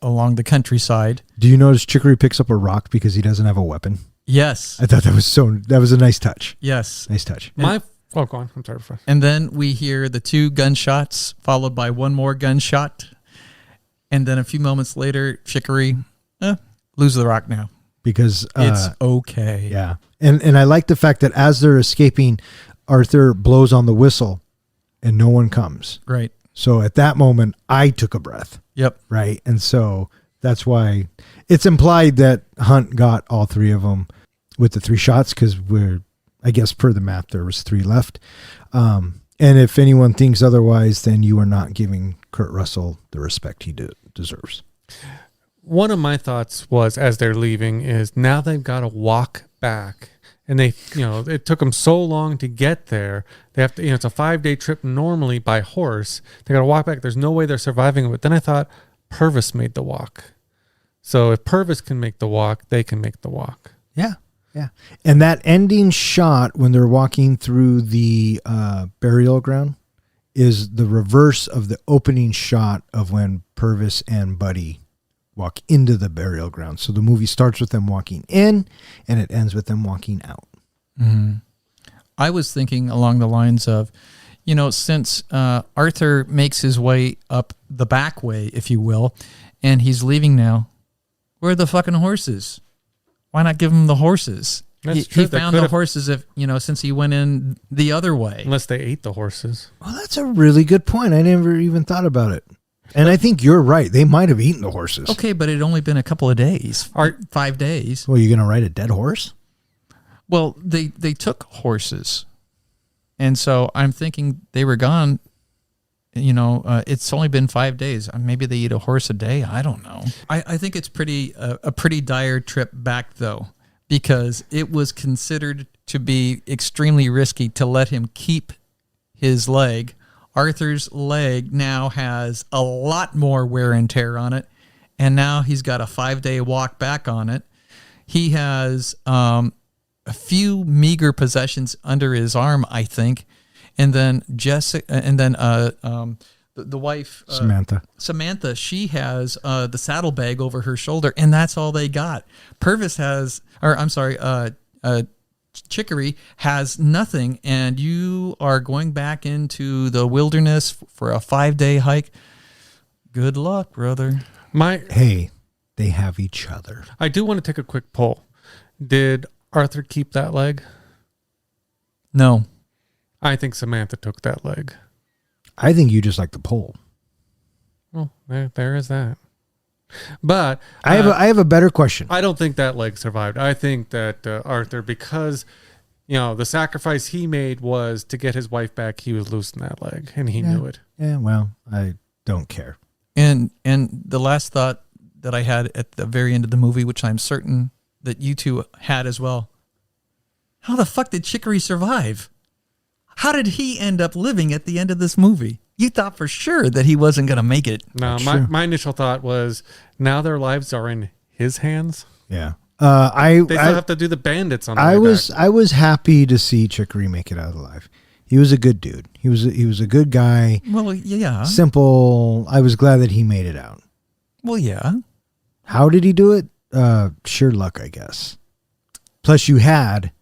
along the countryside. Do you notice Chicory picks up a rock because he doesn't have a weapon? Yes. I thought that was a nice touch. Yes. Nice touch. Go on. I'm sorry. And then we hear the 2 gunshots, followed by one more gunshot. And then a few moments later, Chicory, lose the rock now. Because It's okay. yeah. And I like the fact that as they're escaping, Arthur blows on the whistle and no one comes. Right. So at that moment, I took a breath. Yep. Right. And so that's why it's implied that Hunt got all 3 of them with the 3 shots, because I guess per the math, there was 3 left. And if anyone thinks otherwise, then you are not giving Kurt Russell the respect he deserves. One of my thoughts was, as they're leaving, is now they've got to walk back, and it took them so long to get there. They have to, it's a 5-day trip normally by horse. They got to walk back. There's no way they're surviving it. But then I thought Purvis made the walk. So if Purvis can make the walk, they can make the walk. Yeah. Yeah. And that ending shot when they're walking through the burial ground is the reverse of the opening shot of when Purvis and Buddy walk into the burial ground. So the movie starts with them walking in and it ends with them walking out. Mm-hmm. I was thinking along the lines of, since Arthur makes his way up the back way, if you will, and he's leaving now, where are the fucking horses? Why not give him the horses? That's true. He found the horses since he went in the other way. Unless they ate the horses. Well, that's a really good point. I never even thought about it. And I think you're right. They might have eaten the horses. Okay, but it only been a couple of days, 5 days. Well, you're going to ride a dead horse? Well, they took horses. And so I'm thinking they were gone it's only been 5 days. Maybe they eat a horse a day. I don't know. I think it's a pretty dire trip back, though, because it was considered to be extremely risky to let him keep his leg. Arthur's leg now has a lot more wear and tear on it, and now he's got a 5-day walk back on it. He has a few meager possessions under his arm, I think, and then the wife Samantha, she has the saddlebag over her shoulder, and that's all they got. Purvis has, Chicory has nothing, and you are going back into the wilderness for a 5-day hike. Good luck, brother. Hey, they have each other. I do want to take a quick poll. Did Arthur keep that leg? No. I think Samantha took that leg. I think you just like the poll. Well, there is that. But I have a better question. I don't think that leg survived. I think that Arthur, because the sacrifice he made was to get his wife back, he was losing that leg, and he knew it. Yeah, well, I don't care. And the last thought that I had at the very end of the movie, which I'm certain that you two had as well. How the fuck did Chicory survive? How did he end up living at the end of this movie? You thought for sure that he wasn't going to make it. No, my initial thought was, now their lives are in his hands. Yeah. They still have to do the bandits on the way back. I was happy to see Chicory make it out alive. He was a good dude. He was a good guy. Well, yeah. Simple. I was glad that he made it out. Well, yeah. How did he do it? Sheer luck, I guess. Plus, you had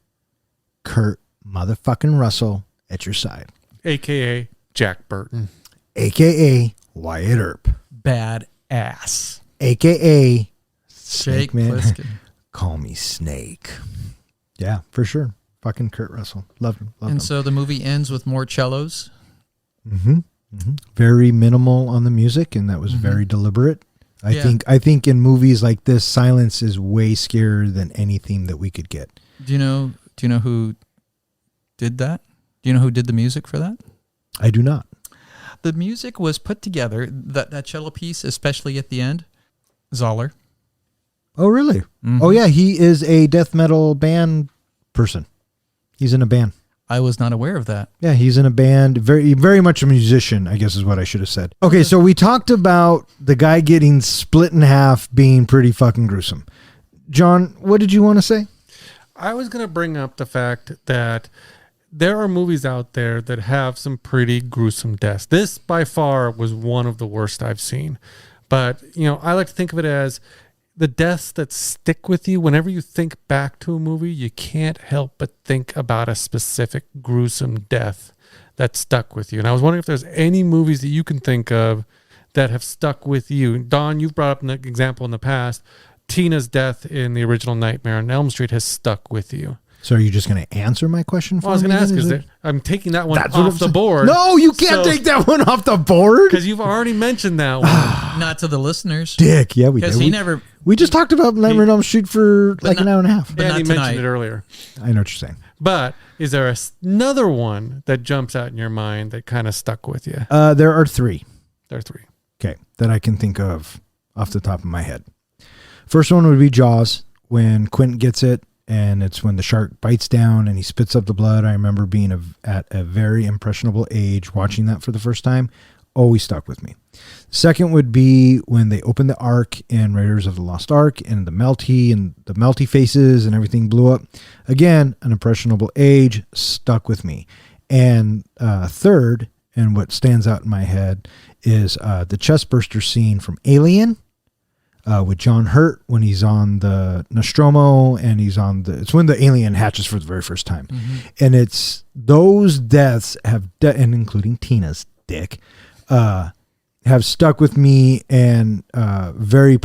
Kurt motherfucking Russell at your side. A.K.A. Jack Burton. A.K.A. Wyatt Earp. Bad ass. A.K.A. Snake Man. Plissken. Call me Snake. Yeah, for sure. Fucking Kurt Russell. Loved him. And so the movie ends with more cellos. Mm-hmm. Mm-hmm. Very minimal on the music, and that was very deliberate. I think in movies like this, silence is way scarier than any theme that we could get. Do you know who did that? Do you know who did the music for that? I do not. The music was put together, that cello piece, especially at the end, Zoller. Oh, really? Mm-hmm. Oh, yeah. He is a death metal band person. He's in a band. I was not aware of that. Yeah, he's in a band. Very, very much a musician, I guess is what I should have said. Okay, so we talked about the guy getting split in half being pretty fucking gruesome. John, what did you want to say? I was going to bring up the fact that there are movies out there that have some pretty gruesome deaths. This, by far, was one of the worst I've seen. But, I like to think of it as the deaths that stick with you. Whenever you think back to a movie, you can't help but think about a specific gruesome death that stuck with you. And I was wondering if there's any movies that you can think of that have stuck with you. Don, you've brought up an example in the past. Tina's death in the original Nightmare on Elm Street has stuck with you. So are you just going to answer my question for me? I was going to ask, because I'm taking that one off the board. No, you can't take that one off the board. Because you've already mentioned that one. Not to the listeners. Dick, yeah, we did. Because we just talked about Nightmare on Elm Street for like an hour and a half. Yeah, he mentioned it earlier. I know what you're saying. But is there another one that jumps out in your mind that kind of stuck with you? There are three. There are three. Okay, that I can think of off the top of my head. First one would be Jaws, when Quint gets it. And it's when the shark bites down and he spits up the blood. I remember being at a very impressionable age, watching that for the first time. Always stuck with me. Second would be when they opened the Ark in Raiders of the Lost Ark, and the melty faces and everything blew up. Again, an impressionable age, stuck with me. And third, and what stands out in my head, is the chestburster scene from Alien. With John Hurt when he's on the Nostromo, and it's when the alien hatches for the very first time. Mm-hmm. And it's those deaths and including Tina's dick, have stuck with me and very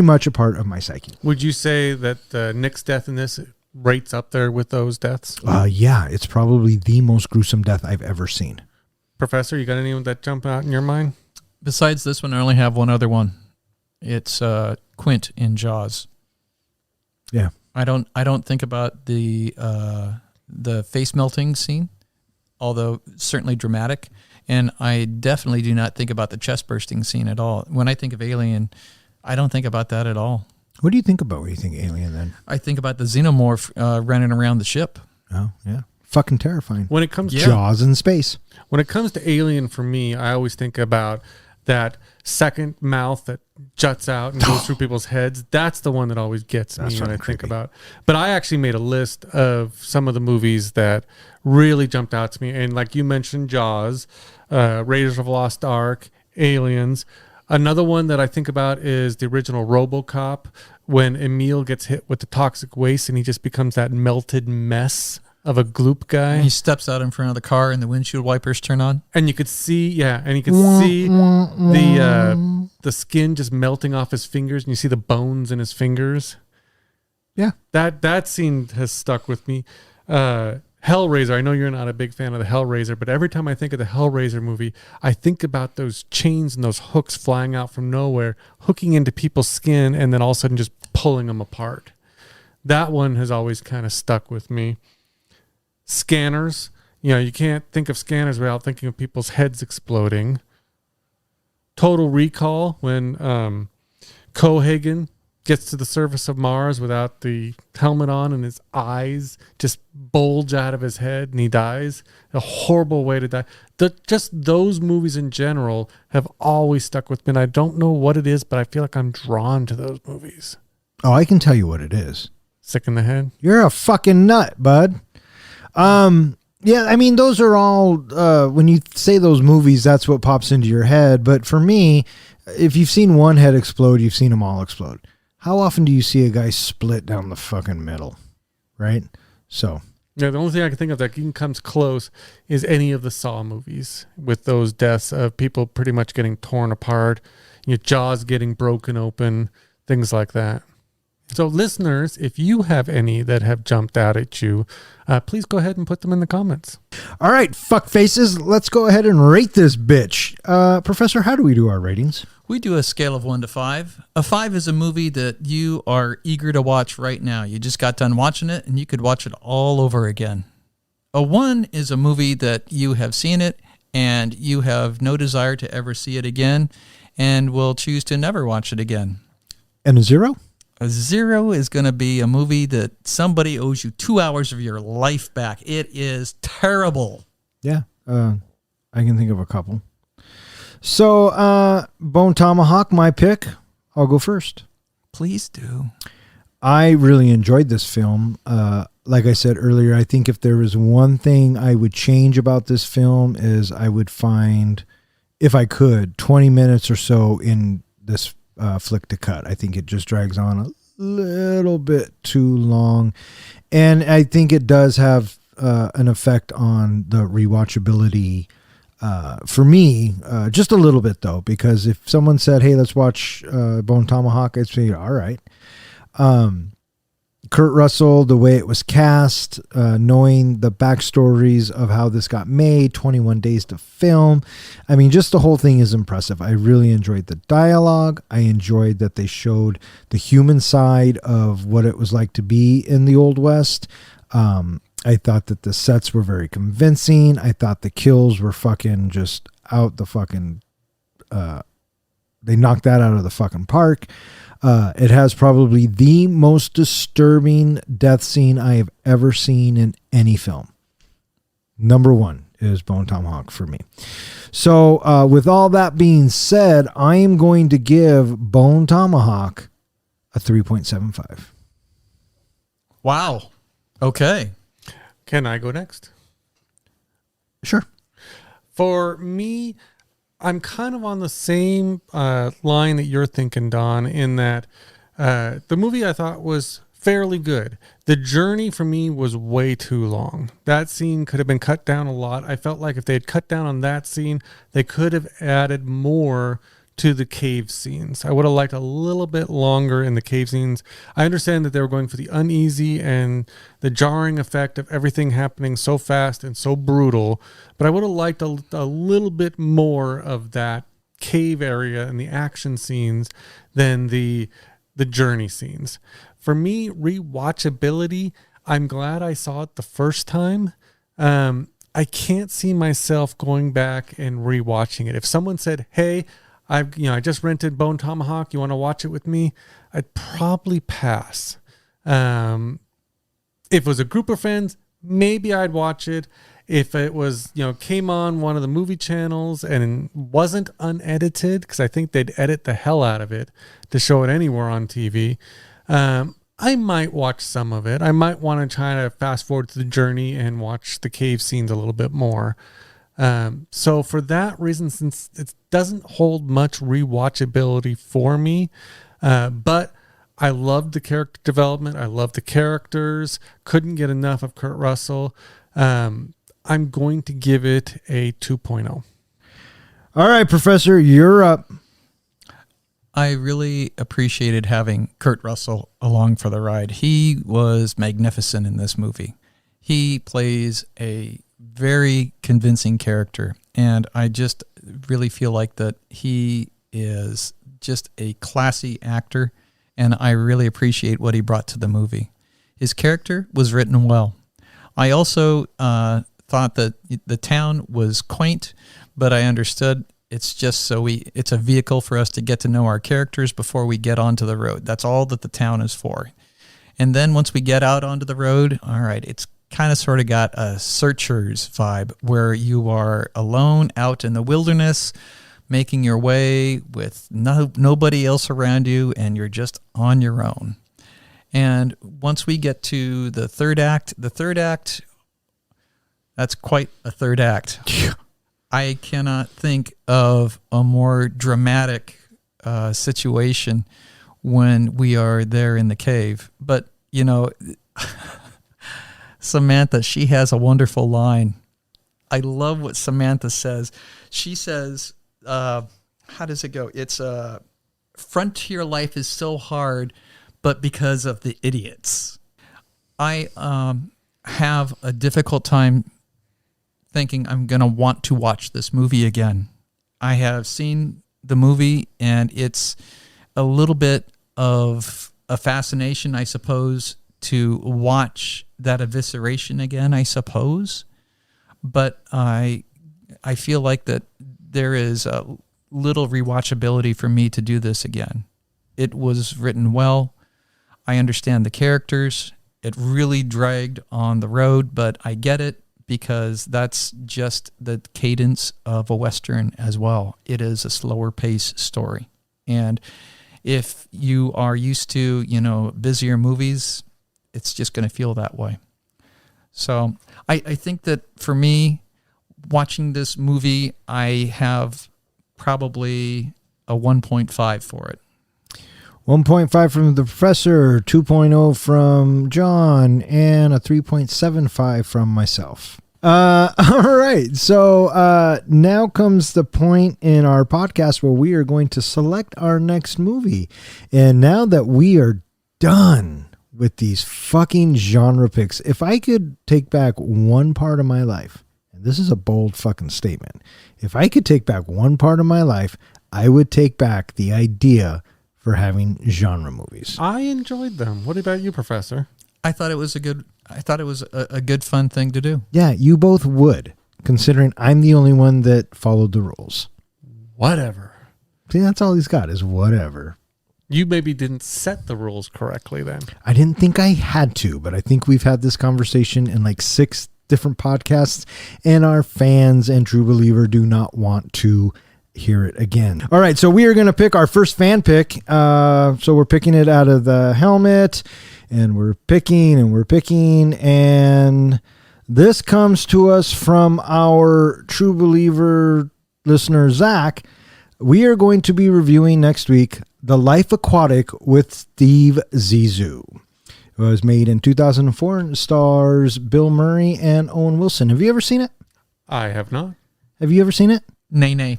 much a part of my psyche. Would you say that Nick's death in this rates up there with those deaths? Yeah, it's probably the most gruesome death I've ever seen. Professor, you got anyone that jump out in your mind? Besides this one, I only have one other one. It's Quint in Jaws. Yeah, I don't think about the face melting scene, although certainly dramatic. And I definitely do not think about the chest bursting scene at all. When I think of Alien, I don't think about that at all. What do you think about when you think Alien then? I think about the xenomorph running around the ship. Oh, yeah. Fucking terrifying. When it comes to Jaws in space. When it comes to Alien, for me, I always think about that second mouth that juts out and goes through people's heads. That's the one that always gets me when I think about. But I actually made a list of some of the movies that really jumped out to me. And like you mentioned, Jaws, Raiders of the Lost Ark, Aliens. Another one that I think about is the original RoboCop, when Emil gets hit with the toxic waste and he just becomes that melted mess of a gloop guy. And he steps out in front of the car and the windshield wipers turn on. And you could see, the skin just melting off his fingers, and you see the bones in his fingers. Yeah. That scene has stuck with me. Hellraiser, I know you're not a big fan of the Hellraiser, but every time I think of the Hellraiser movie, I think about those chains and those hooks flying out from nowhere, hooking into people's skin, and then all of a sudden just pulling them apart. That one has always kind of stuck with me. Scanners, you can't think of Scanners without thinking of people's heads exploding. Total Recall, when Cohagen gets to the surface of Mars without the helmet on and his eyes just bulge out of his head and he dies. A horrible way to die. Just those movies in general have always stuck with me. And I don't know what it is, but I feel like I'm drawn to those movies. Oh, I can tell you what it is. Sick in the head? You're a fucking nut, bud. Yeah, I mean, those are all, when you say those movies, that's what pops into your head. But for me, if you've seen one head explode, you've seen them all explode. How often do you see a guy split down the fucking middle? Right? So. Yeah, the only thing I can think of that even comes close is any of the Saw movies with those deaths of people pretty much getting torn apart, jaws getting broken open, things like that. So listeners, if you have any that have jumped out at you, please go ahead and put them in the comments. All right, fuck faces. Let's go ahead and rate this bitch. Professor, how do we do our ratings? We do a scale of 1 to 5. A 5 is a movie that you are eager to watch right now. You just got done watching it and you could watch it all over again. A 1 is a movie that you have seen it and you have no desire to ever see it again and will choose to never watch it again. And a 0? A 0 is going to be a movie that somebody owes you 2 hours of your life back. It is terrible. Yeah, I can think of a couple. So, Bone Tomahawk, my pick. I'll go first. Please do. I really enjoyed this film. Like I said earlier, I think if there was one thing I would change about this film is I would find, if I could, 20 minutes or so in this flick to cut. I think it just drags on a little bit too long. And I think it does have an effect on the rewatchability for me, just a little bit though, because if someone said, hey, let's watch Bone Tomahawk, I'd say, all right. Kurt Russell, the way it was cast, knowing the backstories of how this got made, 21 days to film. I mean, just the whole thing is impressive. I really enjoyed the dialogue. I enjoyed that they showed the human side of what it was like to be in the Old West. I thought that the sets were very convincing. I thought the kills were fucking just out the fucking, they knocked that out of the fucking park. It has probably the most disturbing death scene I have ever seen in any film. Number 1 is Bone Tomahawk for me. So with all that being said, I am going to give Bone Tomahawk a 3.75. Wow. Okay. Can I go next? Sure. For me, I'm kind of on the same line that you're thinking, Don, in that the movie I thought was fairly good. The journey for me was way too long. That scene could have been cut down a lot. I felt like if they had cut down on that scene, they could have added more to the cave scenes. I would have liked a little bit longer in the cave scenes. I understand that they were going for the uneasy and the jarring effect of everything happening so fast and so brutal, but I would have liked a little bit more of that cave area and the action scenes than the journey scenes. For me, rewatchability, I'm glad I saw it the first time. I can't see myself going back and rewatching it. If someone said, "Hey, I just rented Bone Tomahawk. You want to watch it with me?" I'd probably pass. If it was a group of friends, maybe I'd watch it. If it was, came on one of the movie channels and wasn't unedited, because I think they'd edit the hell out of it to show it anywhere on TV, I might watch some of it. I might want to try to fast forward to the journey and watch the cave scenes a little bit more. So for that reason, since it doesn't hold much rewatchability for me, but I loved the character development. I loved the characters. Couldn't get enough of Kurt Russell. I'm going to give it a 2.0. All right, Professor, you're up. I really appreciated having Kurt Russell along for the ride. He was magnificent in this movie. He plays a very convincing character, and I just really feel like that he is just a classy actor, and I really appreciate what he brought to the movie. His character was written well. I also thought that the town was quaint, but I understood it's a vehicle for us to get to know our characters before we get onto the road. That's all that the town is for. And then once we get out onto the road, all right, it's kind of sort of got a Searchers vibe where you are alone out in the wilderness, making your way with nobody else around you, and you're just on your own. And once we get to the third act, that's quite a third act. I cannot think of a more dramatic situation when we are there in the cave. But, Samantha, she has a wonderful line. I love what Samantha says. She says, how does it go? It's frontier life is so hard, but because of the idiots. I have a difficult time thinking I'm going to want to watch this movie again. I have seen the movie, and it's a little bit of a fascination, I suppose, to watch that evisceration again, I suppose. But I feel like that there is a little rewatchability for me to do this again. It was written well. I understand the characters. It really dragged on the road, but I get it, because that's just the cadence of a Western as well. It is a slower pace story. And if you are used to, busier movies, it's just going to feel that way. So I think that for me, watching this movie, I have probably a 1.5 for it. 1.5 from the Professor, 2.0 from John, and a 3.75 from myself. All right. So now comes the point in our podcast where we are going to select our next movie. And now that we are done with these fucking genre picks, if I could take back one part of my life, and this is a bold fucking statement, if I could take back one part of my life, I would take back the idea for having genre movies. I enjoyed them. What about you, Professor? I thought it was a good fun thing to do. Yeah, you both would, considering I'm the only one that followed the rules. Whatever. See, that's all he's got is whatever. You maybe didn't set the rules correctly then. I didn't think I had to, but I think we've had this conversation in like 6 different podcasts, and our fans and True Believer do not want to hear it again. All right, so we are going to pick our first fan pick. So we're picking it out of the helmet, and we're picking, and this comes to us from our True Believer listener, Zach. We are going to be reviewing next week The Life Aquatic with Steve Zissou. It was made in 2004 and stars Bill Murray and Owen Wilson. Have you ever seen it? I have not. Have you ever seen it? Nay.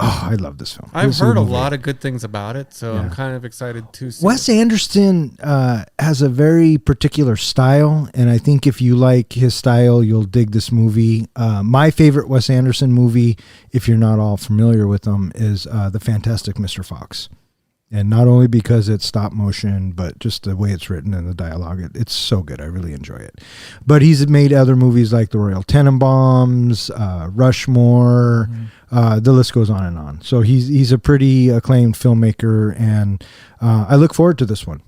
Oh, I love this film. I've heard a lot of good things about it, so I'm kind of excited to see Wes it. Anderson has a very particular style, and I think if you like his style, you'll dig this movie. My favorite Wes Anderson movie, if you're not all familiar with them, is The Fantastic Mr. Fox. And not only because it's stop motion, but just the way it's written and the dialogue. It's so good. I really enjoy it. But he's made other movies like The Royal Tenenbaums, Rushmore. The list goes on and on. So he's a pretty acclaimed filmmaker, and I look forward to this one.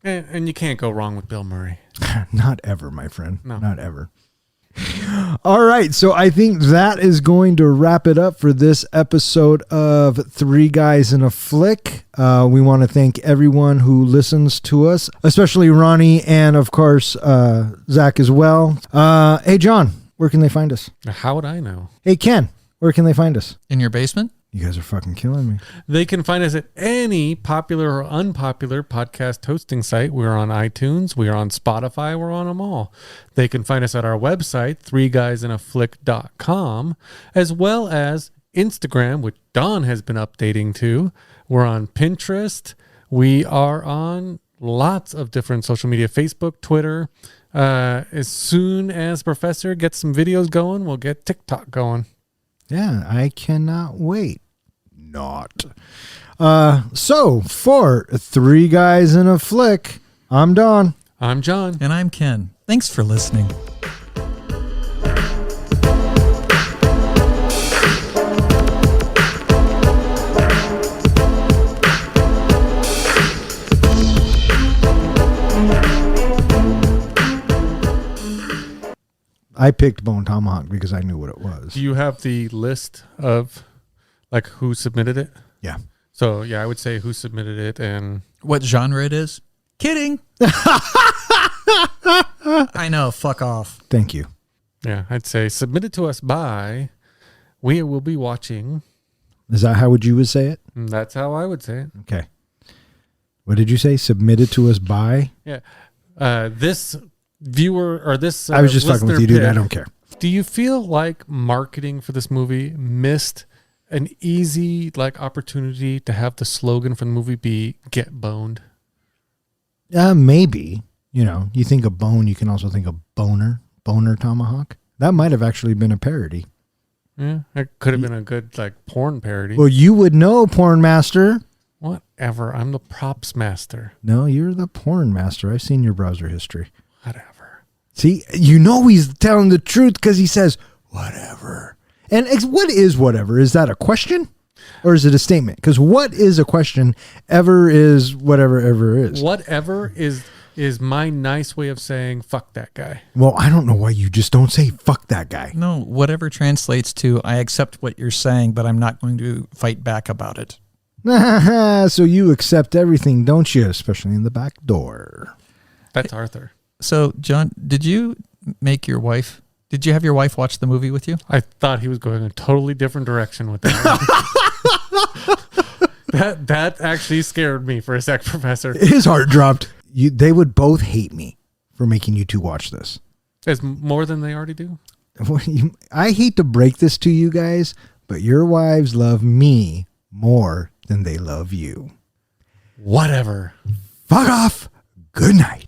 And you can't go wrong with Bill Murray. Not ever, my friend. No. Not ever. All right, so I think that is going to wrap it up for this episode of Three Guys in a Flick. We want to thank everyone who listens to us, especially Ronnie and, of course, Zach as well. Hey, John, where can they find us? How would I know? Hey, Ken, where can they find us? In your basement? You guys are fucking killing me. They can find us at any popular or unpopular podcast hosting site. We're on iTunes. We're on Spotify. We're on them all. They can find us at our website, threeguysinaflick.com, as well as Instagram, which Don has been updating to. We're on Pinterest. We are on lots of different social media, Facebook, Twitter. As soon as Professor gets some videos going, we'll get TikTok going. Yeah, I cannot wait. Not. So, for Three Guys in a Flick, I'm Don. I'm John. And I'm Ken. Thanks for listening. I picked Bone Tomahawk because I knew what it was. Do you have the list of like who submitted it? Yeah. So yeah, I would say who submitted it and What genre it is? Kidding. I know. Fuck off. Thank you. yeah, I'd say submitted to us by we will be watching. Is that how you would say it? That's how I would say it. Okay. What did you say? Submitted to us by? Yeah. This viewer or this I was just fucking with you, dude. I don't care. Do you feel like marketing for this movie missed an easy like opportunity to have the slogan for the movie be "Get boned"? Maybe. You know, you think of bone, you can also think of boner tomahawk. That might have actually been a parody. Yeah, it could have been a good like porn parody. Well, you would know, porn master. Whatever. I'm the props master. No, you're the porn master. I've seen your browser history. Whatever. See, you know he's telling the truth because he says, whatever. And what is whatever? Is that a question? Or is it a statement? Because what is a question ever is whatever ever is. Whatever is my nice way of saying fuck that guy. Well, I don't know why you just don't say fuck that guy. No, whatever translates to I accept what you're saying, but I'm not going to fight back about it. So you accept everything, don't you? Especially in the back door. That's Arthur. So, John, did you have your wife watch the movie with you? I thought he was going a totally different direction with that. that actually scared me for a sec, Professor. His heart dropped. They would both hate me for making you two watch this. It's more than they already do. I hate to break this to you guys, but your wives love me more than they love you. Whatever. Fuck off. Good night.